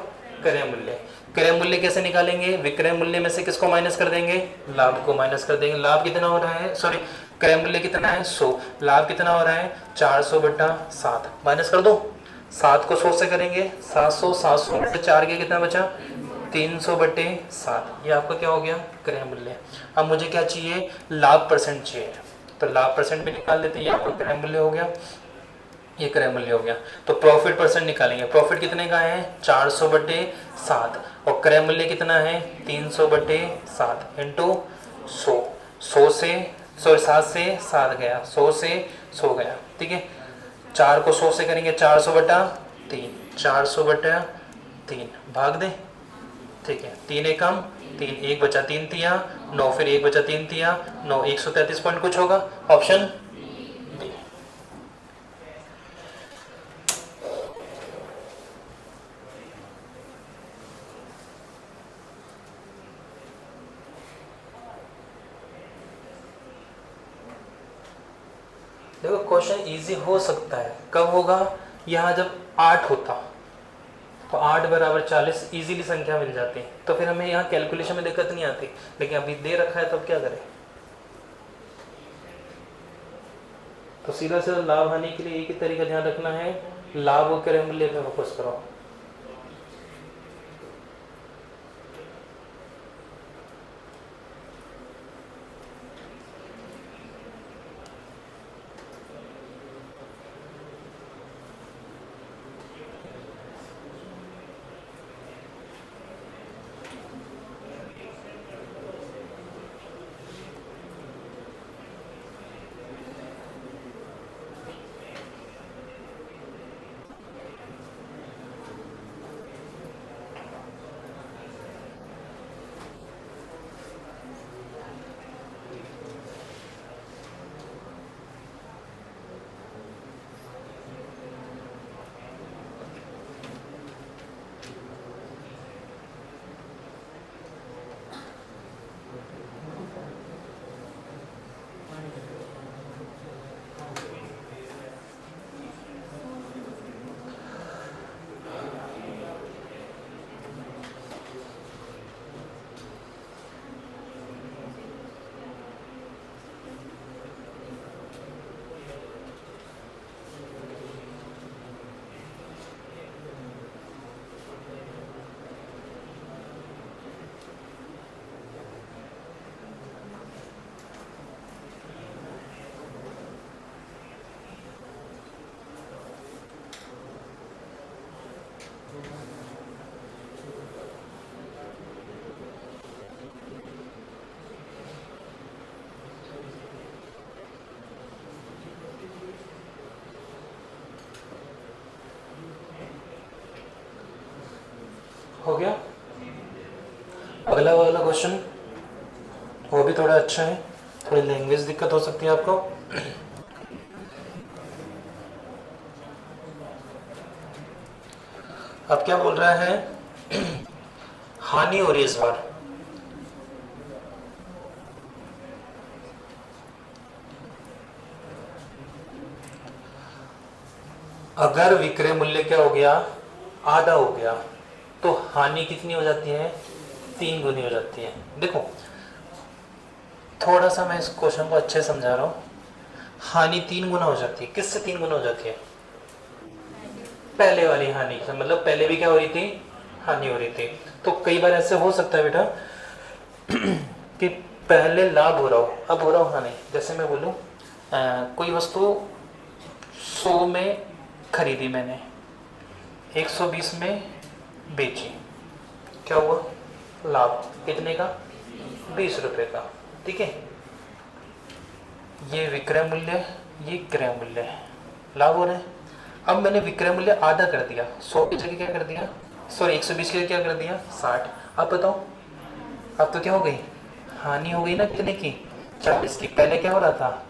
क्रय मूल्य। क्रय मूल्य कैसे निकालेंगे, विक्रय मूल्य में से किसको माइनस कर देंगे, लाभ को माइनस कर देंगे। लाभ कितना हो रहा है, सॉरी क्रय मूल्य कितना है 100, लाभ कितना हो रहा है 400 बटा 7, माइनस कर दो। 7 को 100 से करेंगे 700, 700 बटे 4 के कितना बचा 300 बटे 7, ये आपका क्या हो गया क्रय मूल्य। अब मुझे क्या चाहिए, लाभ परसेंट चाहिए, तो लाभ परसेंट भी निकाल लेते हैं, ये आपका क्रय मूल्य हो गया, ये क्रय मूल्य हो गया। तो प्रॉफिट परसेंट निकालेंगे, प्रॉफिट कितने का है 400 बटे 7, और क्रय मूल्य कितना है 300 बटे 7 इंटू 100, 100 से सॉरी 7 से 7 गया, 100 से 100 गया, ठीक है। 4 को 100 से करेंगे 400 बटा 3, 400 बटा 3 भाग दे, ठीक है। 3 एकम 3, 1 बचा 3 तिया 9, फिर 1 बचा 3 तिया 9, 133 पॉइंट कुछ होगा, ऑप्शन बी। देखो क्वेश्चन इजी हो सकता है, कब होगा, यहाँ जब 8 होता तो 8 बराबर 40 इजीली संख्या मिल जाती, तो फिर हमें यहाँ कैलकुलेशन में दिक्कत नहीं आती, लेकिन अभी दे रखा है तो अब क्या करें। तो सीधा सीधा लाभ हानि के लिए एक ही तरीका ध्यान रखना है, लाभ और क्रय मूल्य पे फोकस करो। हो गया। अगला वाला क्वेश्चन वो भी थोड़ा अच्छा है, थोड़ी लैंग्वेज दिक्कत हो सकती है आपको। अब क्या बोल रहा है, हानि हो रही है इस बार, अगर विक्रय मूल्य क्या हो गया आधा हो गया तो हानि कितनी हो जाती है 3 गुनी हो जाती है। देखो थोड़ा सा मैं इस क्वेश्चन को अच्छे से समझा रहा हूँ, हानि 3 गुना हो जाती है, किससे 3 गुना हो जाती है, पहले वाली हानि से, मतलब पहले भी क्या हो रही थी हानि हो रही थी। तो कई बार ऐसे हो सकता है बेटा कि पहले लाभ हो रहा हो, अब हो रहा हो हानि। जैसे मैं बोलूँ कोई वस्तु 100 में खरीदी मैंने, 120 में बेची, क्या हुआ लाभ कितने का 20 रुपए का, ठीक है। ये विक्रय मूल्य ये क्रय मूल्य है, लाभ हो रहा है। अब मैंने विक्रय मूल्य आधा कर दिया, 100 की जगह क्या कर दिया, सॉरी 120 की जगह क्या कर दिया 60। अब बताओ अब तो क्या हो गई हानि हो गई ना, कितने की 40 की। पहले क्या हो रहा था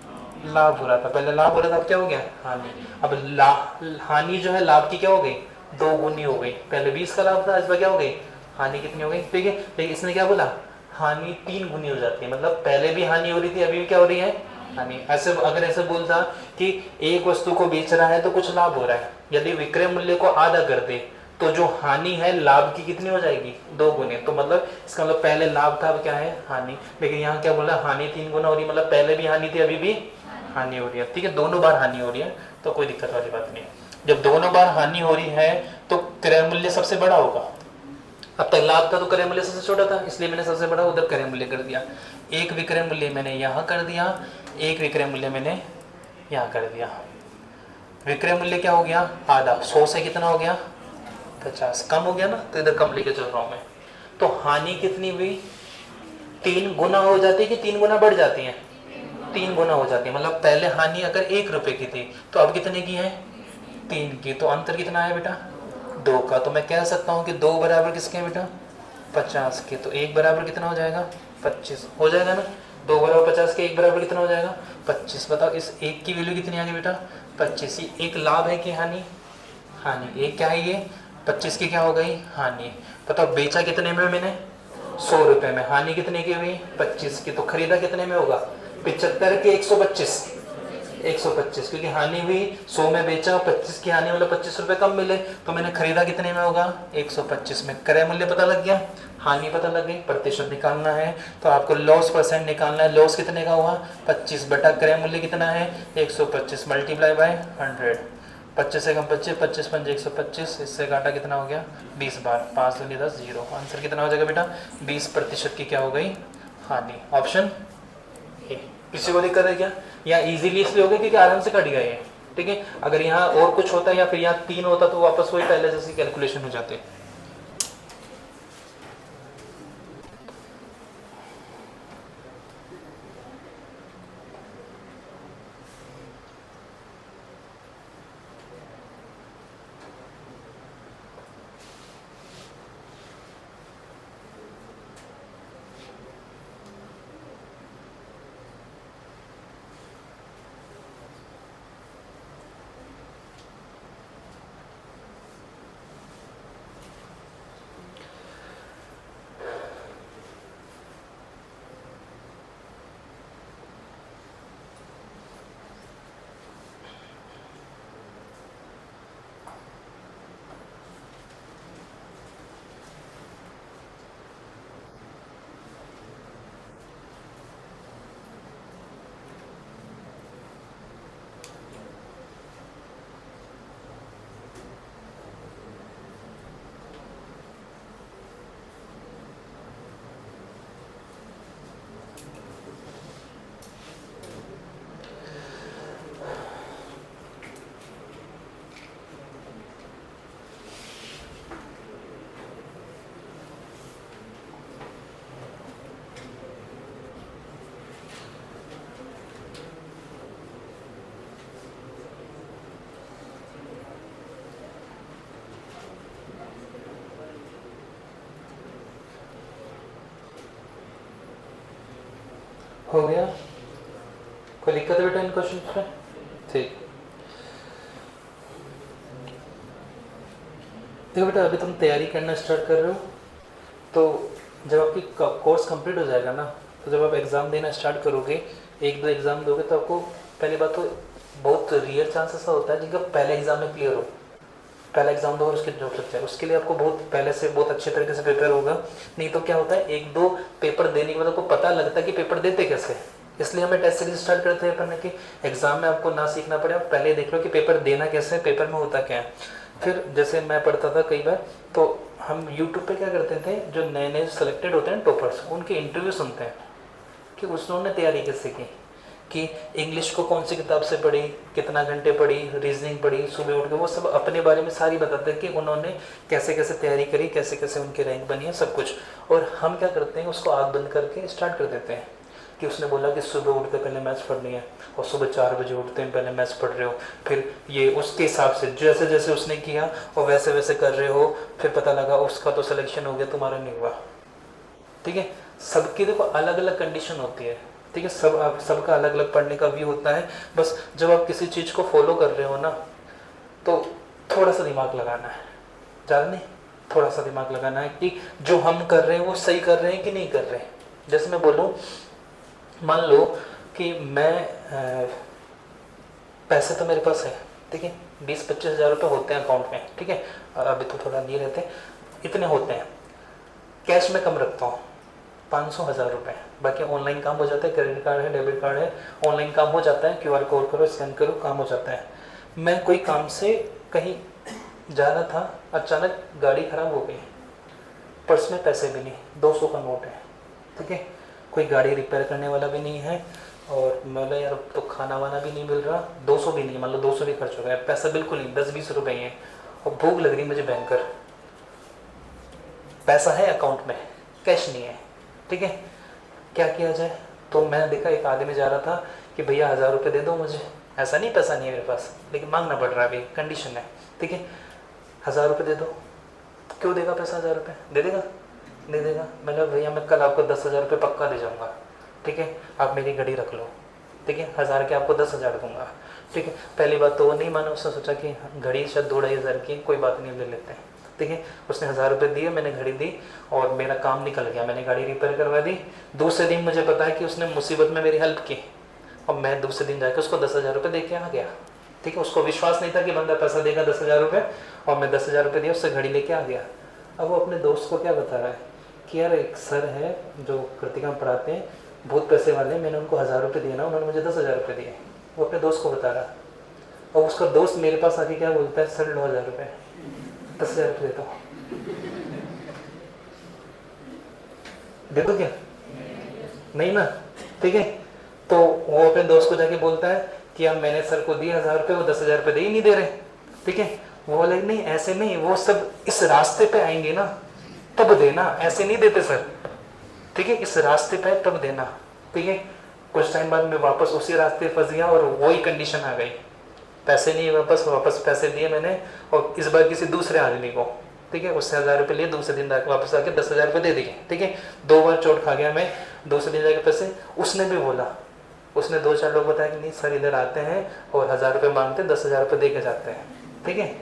लाभ हो रहा था, पहले लाभ हो रहा था, अब क्या हो गया हानि। अब हानि जो है लाभ की क्या हो गई 2 गुनी हो गई, पहले 20 का लाभ था, इस बार क्या हो गई हानि कितनी हो गई, ठीक है। लेकिन इसने क्या बोला हानि 3 गुनी हो जाती है, मतलब पहले भी हानि हो रही थी अभी भी क्या हो रही है हानि। ऐसे अगर ऐसे बोलता कि एक वस्तु को बेच रहा है तो कुछ लाभ हो रहा है, यदि विक्रय मूल्य को आधा कर दे तो जो हानि है लाभ की कितनी हो जाएगी, 2 गुने। तो मतलब इसका मतलब पहले लाभ था, अब क्या है, हानि। लेकिन यहाँ क्या बोला, हानि 3 गुना हो रही है, मतलब पहले भी हानि थी अभी भी हानि हो रही है। ठीक है, दोनों बार हानि हो रही है, तो कोई दिक्कत वाली बात नहीं। जब दोनों बार हानि हो रही है तो क्रय मूल्य सबसे बड़ा होगा। अब तक लाभ था तो क्रय मूल्य सबसे छोटा था, इसलिए मैंने सबसे बड़ा उधर क्रय मूल्य कर दिया। एक विक्रय मूल्य मैंने यहाँ कर दिया, एक विक्रय मूल्य मैंने यहाँ कर दिया। विक्रय मूल्य क्या हो गया, आधा, 100 से कितना हो गया, 50, कम हो गया ना, तो इधर कम लेके चल रहा हूं मैं। तो हानि कितनी हुई, 3 गुना हो जाती है कि 3 गुना बढ़ जाती है, 3 गुना हो जाती है। मतलब पहले हानि अगर 1 रुपए की थी तो अब कितने की है, 3 की। तो अंतर कितना है बेटा, 2 का। तो मैं कह सकता हूँ कि 2 बराबर किसके हैं बेटा, 50 के। तो 1 बराबर कितना हो जाएगा, 25 हो जाएगा ना। 2 बराबर 50 के, 1 बराबर कितना हो जाएगा, 25। बताओ इस 1 की वैल्यू कितनी आ गई बेटा, 25। ये एक लाभ है कि हानि, हानि। एक क्या है ये, 25 की क्या हो गई, हानि। बताओ बेचा कितने में मैंने, 100 रुपए में, हानि कितने की हुई, 25 की। तो खरीदा कितने में होगा, 75 के 125, 125, क्योंकि हानि हुई 100 में बेचा, 25 की हानि, मतलब 25 रुपए कम मिले, तो मैंने खरीदा कितने में होगा, 125 में। क्रय मूल्य पता लग गया, हानि पता लग गई, प्रतिशत निकालना है तो आपको लॉस परसेंट निकालना है। लॉस कितने का हुआ, 25 बटा क्रय मूल्य कितना है, 125 मल्टीप्लाई बाय 100। 25 से कम 25, 25 पंजे 125, इससे काटा कितना हो गया, 20 बार, 5 दूनी 10, 0। आंसर कितना हो जाएगा बेटा, 20% की क्या हो गई, हानि। Option A. किसी को दिक्कत है क्या, या इजीली इसलिए हो गया क्योंकि आराम से कट गया ये। ठीक है, अगर यहाँ और कुछ होता या फिर यहाँ 3 होता तो वापस वही पहले जैसे कैलकुलेशन हो जाते। हो गया, कोई दिक्कत है बेटा इन क्वेश्चन पे, ठीक। देखो बेटा, अभी तुम तैयारी करना स्टार्ट कर रहे हो, तो जब आपकी कोर्स कंप्लीट हो जाएगा ना, तो जब आप एग्ज़ाम देना स्टार्ट करोगे, 1-2 एग्ज़ाम दोगे, तो आपको पहली बात तो बहुत रियर चांस ऐसा होता है जिनका पहले एग्ज़ाम में क्लियर हो, पहला एग्जाम दो और उसके जॉब लग जाए। उसके लिए आपको बहुत पहले से बहुत अच्छे तरीके से प्रिपेयर होगा। नहीं तो क्या होता है, 1-2 पेपर देने के बाद आपको पता लगता है कि पेपर देते कैसे। इसलिए हमें टेस्ट सीरीज स्टार्ट करते हैं पढ़ने की, एग्जाम में आपको ना सीखना पड़े, आप पहले देख लो कि पेपर देना कैसे है, पेपर में होता क्या है। फिर जैसे मैं पढ़ता था कई बार, तो हम यूट्यूब पे क्या करते थे, जो नए नए सेलेक्टेड होते हैं टॉपर्स, उनके इंटरव्यू सुनते हैं कि उन्होंने तैयारी कैसे की, कि इंग्लिश को कौन सी किताब से पढ़ी, कितना घंटे पढ़ी, रीजनिंग पढ़ी, सुबह उठ के, वो सब अपने बारे में सारी बताते हैं कि उन्होंने कैसे कैसे तैयारी करी, कैसे कैसे उनकी रैंक बनी है, सब कुछ। और हम क्या करते हैं, उसको आग बंद करके स्टार्ट कर देते हैं कि उसने बोला कि सुबह उठ के पहले मैथ्स पढ़नी है, और सुबह 4 बजे उठते हैं पहले मैथ्स पढ़ रहे हो, फिर ये उसके हिसाब से जैसे जैसे उसने किया और वैसे वैसे कर रहे हो, फिर पता लगा उसका तो सिलेक्शन हो गया, तुम्हारा नहीं हुआ। ठीक है, सबकी देखो अलग अलग कंडीशन होती है। ठीक है, सबका अलग अलग पढ़ने का व्यू होता है। बस जब आप किसी चीज़ को फॉलो कर रहे हो ना, तो थोड़ा सा दिमाग लगाना है, ज़्यादा नहीं, थोड़ा सा दिमाग लगाना है कि जो हम कर रहे हैं वो सही कर रहे हैं कि नहीं कर रहे हैं। जैसे मैं बोलूँ, मान लो कि मैं पैसे तो मेरे पास है, ठीक है, 20-25 हज़ार रुपये होते हैं अकाउंट में, ठीक है, अभी तो थोड़ा नहीं रहते, इतने होते हैं। कैश में कम रखता हूँ, 500-1000 रुपये, बाकी ऑनलाइन काम हो जाता है, क्रेडिट कार्ड है, डेबिट कार्ड है, ऑनलाइन काम हो जाता है, QR कोड करो, स्कैन करो, काम हो जाता है। मैं कोई काम से कहीं जा रहा था, अचानक गाड़ी खराब हो गई, पर्स में पैसे भी नहीं, 200 का नोट है, ठीक है, कोई गाड़ी रिपेयर करने वाला भी नहीं है, और मतलब यार तो खाना वाना भी नहीं मिल रहा, 200 भी नहीं, मान लो 200 भी खर्च हो गया, पैसा बिल्कुल नहीं, 10-20 रुपये हैं, और भूख लग रही मुझे भयंकर, पैसा है अकाउंट में, कैश नहीं है, ठीक है, क्या किया जाए? तो मैंने देखा एक आदमी जा रहा था कि भैया 1000 रुपये दे दो मुझे, ऐसा नहीं पैसा नहीं है मेरे पास, लेकिन मांगना पड़ रहा है, अभी कंडीशन है, ठीक है, 1000 रुपये दे दो। क्यों देगा पैसा? 1000 रुपये दे देगा? नहीं देगा। मतलब भैया मैं कल आपको 10,000 रुपये पक्का दे जाऊँगा, ठीक है, आप मेरी घड़ी रख लो, ठीक है, 1000 के आपको 10,000 दूंगा, ठीक है। पहली बात तो वो नहीं माना, उसने सोचा कि घड़ी शायद 2-2.5 की, कोई बात नहीं ले लेते हैं, ठीक है। उसने 1000 रुपये दिए, मैंने घड़ी दी और मेरा काम निकल गया, मैंने गाड़ी रिपेयर करवा दी। दूसरे दिन मुझे पता है कि उसने मुसीबत में मेरी हेल्प की, और मैं दूसरे दिन जाकर उसको 10,000 रुपये दे के आ गया, ठीक है। उसको विश्वास नहीं था कि बंदा पैसा देगा 10,000 रुपये, और मैं 10,000 रुपये दिया, उससे घड़ी लेके आ गया। अब वो अपने दोस्त को क्या बता रहा है कि यार एक सर है जो कृतिका में पढ़ाते हैं, बहुत पैसे वाले, मैंने उनको 1000 रुपये दिए ना, उन्होंने मुझे 10,000 रुपये दिए, वो अपने दोस्त को बता रहा है। और उसका दोस्त मेरे पास आके क्या बोलता है, सर लो 1000 रुपये, 10,000 रुपये देता हूँ, दे दो क्या? नहीं ना, ठीक है। तो वो अपने दोस्त को जाके बोलता है कि अब मैंने सर को दिए 1000 रुपये, वो 10,000 रुपये दे ही नहीं दे रहे, ठीक है। वो बोले नहीं ऐसे नहीं, वो सब इस रास्ते पे आएंगे ना तब देना, ऐसे नहीं देते सर, ठीक है, इस रास्ते पे तब देना, ठीक है। कुछ टाइम बाद मैं वापस उसी रास्ते फंस गया और वही कंडीशन आ गई, पैसे नहीं, वापस पैसे दिए मैंने, और इस बार किसी दूसरे आदमी को, ठीक है, उससे 1000 रुपये लिए, दूसरे दिन वापस आके 10,000 रुपये दे दिए, ठीक है। 2 बार चोट खा गया मैं, दूसरे दिन जाके पैसे, उसने भी बोला, उसने 2-4 लोग बताया कि नहीं सर इधर आते हैं और 1000 रुपये मांगते हैं, 10,000 रुपये दे के जाते हैं, ठीक है।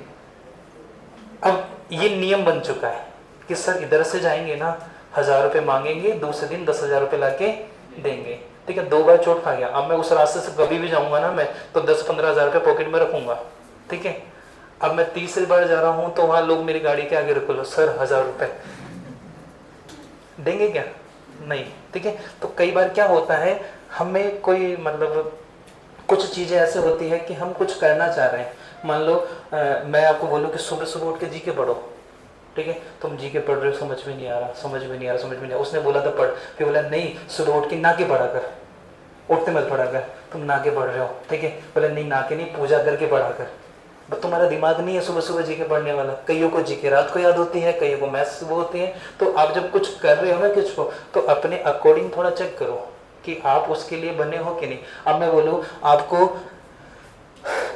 अब ये नियम बन चुका है कि सर इधर से जाएंगे ना, 1000 रुपये मांगेंगे, दूसरे दिन 10,000 रुपये ला के देंगे, ठीक है। 2 बार चोट खा गया, अब मैं उस रास्ते से कभी भी जाऊंगा ना मैं, तो 10-15 हज़ार रुपये पॉकेट में रखूंगा, ठीक है। अब मैं तीसरी बार जा रहा हूँ तो वहां लोग मेरी गाड़ी के आगे रखो, सर 1000 रुपये देंगे क्या? नहीं, ठीक है। तो कई बार क्या होता है, हमें कोई मतलब कुछ चीज़ें ऐसे होती है कि हम कुछ करना चाह रहे हैं, मान लो मैं आपको बोलूँ कि सुबह सुबह उठ के जी के पढ़ो, ठीक है, तुम जी के पढ़ रहे हो, समझ में नहीं आ रहा, उसने बोला था पढ़, फिर बोला नहीं सुबह उठ के ना के पढ़ा कर, उठते मत पढ़ा कर, तुम ना के पढ़ रहे हो, ठीक है, बोला नहीं ना के नहीं, पूजा करके पढ़ा कर। बट तुम्हारा दिमाग नहीं है सुबह सुबह जी के पढ़ने वाला, कईयों को जी के रात को याद होती है, कईयों को मैथ्स सुबह होती है। तो आप जब कुछ कर रहे हो ना कुछ को, तो अपने अकॉर्डिंग थोड़ा चेक करो कि आप उसके लिए बने हो कि नहीं। अब मैं बोलूँ आपको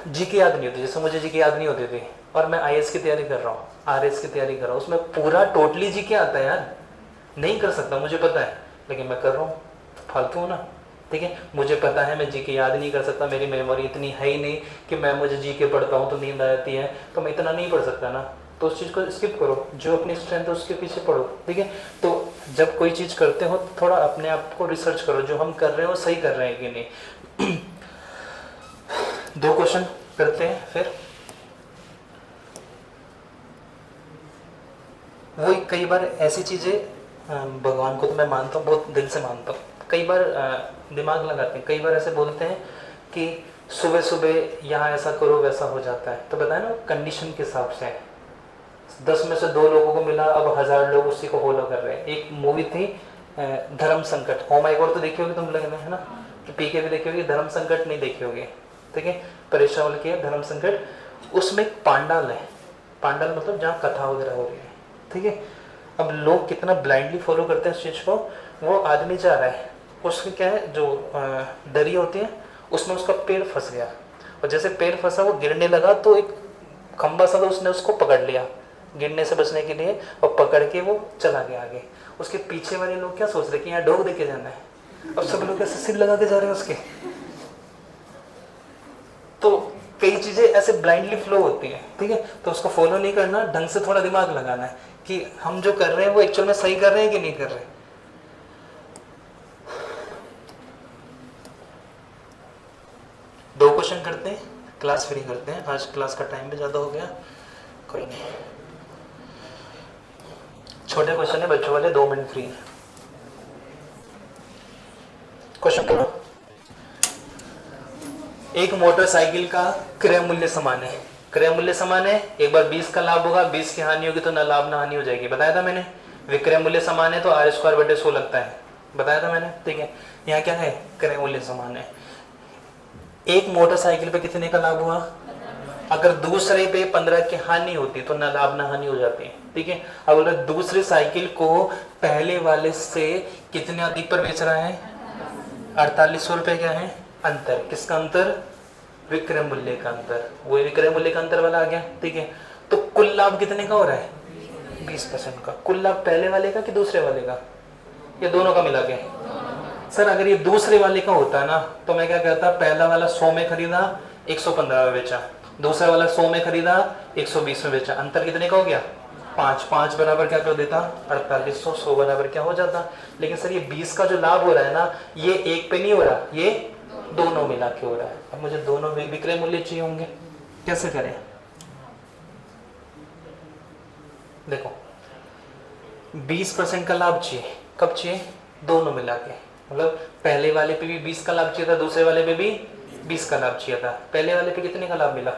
जी की याद नहीं होती, जैसे मुझे जी की याद नहीं होती थी, और मैं IAS की तैयारी कर रहा हूँ, RS की तैयारी कर रहा हूँ, उसमें पूरा टोटली जी के आता है यार, नहीं कर सकता मुझे पता है, लेकिन मैं कर रहा हूँ, फालतू हो ना, ठीक है। मुझे पता है मैं जी के याद नहीं कर सकता, मेरी मेमोरी इतनी है ही नहीं कि मैं मुझे जी के पढ़ता हूँ तो नींद आ जाती है, तो मैं इतना नहीं पढ़ सकता ना, तो उस चीज़ को स्किप करो, जो अपनी स्ट्रेंथ है उसके पीछे पढ़ो, ठीक है। तो जब कोई चीज़ करते हो तो थोड़ा अपने आप को रिसर्च करो, जो हम कर रहे हो सही कर रहे हैं कि नहीं। 2 क्वेश्चन करते हैं फिर। वो कई बार ऐसी चीज़ें, भगवान को तो मैं मानता हूँ, बहुत दिल से मानता हूँ, कई बार दिमाग लगाते हैं, कई बार ऐसे बोलते हैं कि सुबह सुबह यहाँ ऐसा करो वैसा हो जाता है, तो बताए ना कंडीशन के हिसाब से 10 में से 2 लोगों को मिला, अब 1000 लोग उसी को फॉलो कर रहे हैं। एक मूवी थी धर्म संकट, ओ माय गॉड तो देखी होगी तुम लोगों ने, है ना, कि PK भी देखी होगी, धर्म संकट नहीं देखी होगी, ठीक है, परेश रावल की है धर्म संकट। उसमें एक पांडाल है, पांडाल मतलब जहाँ कथा वगैरह हो रही है, ठीक है। अब लोग कितना ब्लाइंडली फॉलो करते हैं इस चीज़ को। वो आदमी जा रहा है, उसके क्या है जो दरी होती है उसमें उसका पैर फंस गया, और जैसे पैर फंसा वो गिरने लगा, तो एक खंबा सा था, उसने उसको पकड़ लिया गिरने से बचने के लिए, और पकड़ के वो चला गया आगे। उसके पीछे वाले लोग क्या सोच रहे कि यहाँ डॉग देके जाना है, अब सब लोग ऐसे सिर लगा के जा रहे हैं उसके। तो कई चीज़ें ऐसे ब्लाइंडली फ्लो होती हैं, ठीक है, तो उसको फॉलो नहीं करना, ढंग से थोड़ा दिमाग लगाना है कि हम जो कर रहे हैं वो एक्चुअल में सही कर रहे हैं कि नहीं कर रहे। 2 क्वेश्चन करते हैं, क्लास फ्री करते हैं, आज क्लास का टाइम भी ज़्यादा हो गया, कोई नहीं। छोटे क्वेश्चन है बच्चों वाले, 2 मिनट फ्री है। क्वेश्चन करो। एक मोटरसाइकिल का क्रय मूल्य समान है, क्रय मूल्य समान है, एक बार 20 का लाभ होगा, 20 की हानि होगी तो ना लाभ ना हानि हो जाएगी, बताया था मैंने। विक्रय मूल्य समान है तो r²/100 लगता है, बताया था मैंने, ठीक है। यहाँ क्या है, क्रय मूल्य समान है। एक मोटरसाइकिल पे कितने का लाभ हुआ, अगर दूसरे पे 15 की हानि होती तो ना लाभ ना हानि हो जाती है, ठीक है। अब अगर दूसरी साइकिल को पहले वाले से कितने अधिक पर बेच रहा है, 4800 रुपए, क्या है अंतर, किसका अंतर, विक्रय मूल्य का अंतर, वही विक्रय मूल्य का अंतर वाला आ गया, ठीक है। तो कुल लाभ कितने का हो रहा है, 20% का। कुल लाभ पहले वाले का कि दूसरे वाले का, ये दोनों का मिला के। सर अगर ये दूसरे वाले का होता है ना तो मैं क्या कहता, पहला वाला 100 में खरीदा, 115 में बेचा, दूसरा वाला 100 में खरीदा, 120 में बेचा, अंतर कितने का हो गया, 5 बराबर क्या कर देता, 4800, 100 बराबर क्या हो जाता। लेकिन सर ये 20 का जो लाभ हो रहा है ना, ये एक पे नहीं हो रहा, ये दोनों मिला के हो रहा है। अब मुझे दोनों विक्रय मूल्य चाहिए होंगे, कैसे करें, देखो 20% का लाभ चाहिए, कब चाहिए, दोनों मिला के, मतलब पहले वाले पे भी 20 का लाभ चाहिए था, दूसरे वाले पे भी 20 का लाभ चाहिए था। पहले वाले पे कितने का लाभ मिला,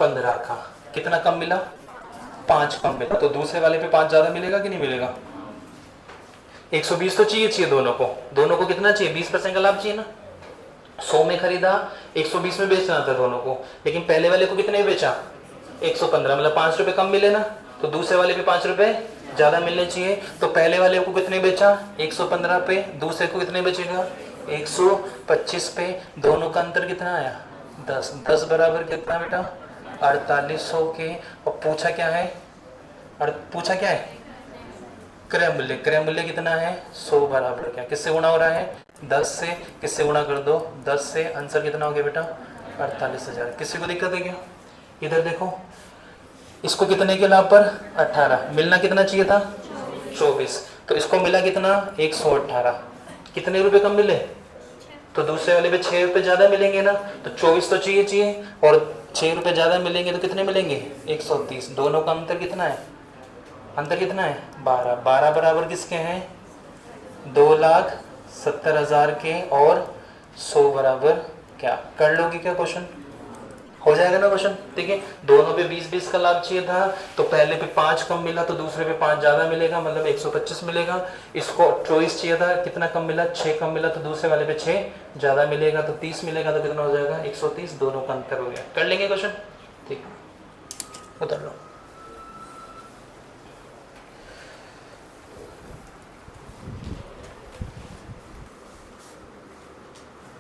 15 का, कितना कम मिला, 5 कम मिला, तो दूसरे वाले पे 5 ज्यादा मिलेगा कि नहीं मिलेगा, 120 तो चाहिए दोनों को कितना चाहिए, 20% का लाभ चाहिए ना। 100 में खरीदा, 120 में बेचना था दोनों को, लेकिन पहले वाले को कितने बेचा, 115, मतलब 5 रुपए कम मिले ना, तो दूसरे वाले पे 5 रुपए ज्यादा मिलने चाहिए। तो पहले वाले को कितने बेचा, 115 पे, दूसरे को कितने बेचेगा, 125 पे, दोनों का अंतर कितना आया, 10 बराबर कितना बेटा, 4800 के। और पूछा क्या है, क्रय मूल्य कितना है, 100 बराबर क्या, किससे गुणा हो रहा है, 10 से, किससे गुणा कर दो, 10 से, आंसर कितना हो गया बेटा, 48,000। किसी को दिक्कत है क्या, इधर देखो, इसको कितने के लाभ पर, 18, मिलना कितना चाहिए था, 24, तो इसको मिला कितना, 118, कितने रुपए कम मिले, तो दूसरे वाले पे 6 रुपए ज्यादा मिलेंगे ना, तो 24 तो चाहिए, और 6 रुपए ज्यादा मिलेंगे तो कितने मिलेंगे, 130, दोनों का अंतर कितना है, 12 बराबर किसके हैं, 2,70,000 के, और 100 बराबर क्या, कर लोगे क्या, क्वेश्चन हो जाएगा ना क्वेश्चन, ठीक है। दोनों पे 20-20 का लाभ चाहिए था, तो पहले पे 5 कम मिला तो दूसरे पे 5 ज्यादा मिलेगा, मतलब 125 मिलेगा। इसको 24 चाहिए था, कितना कम मिला, 6 कम मिला, तो दूसरे वाले पे 6 ज्यादा मिलेगा, तो 30 मिलेगा, तो कितना हो जाएगा, 130, दोनों का अंतर हो गया। कर लेंगे क्वेश्चन, ठीक, उतर लो।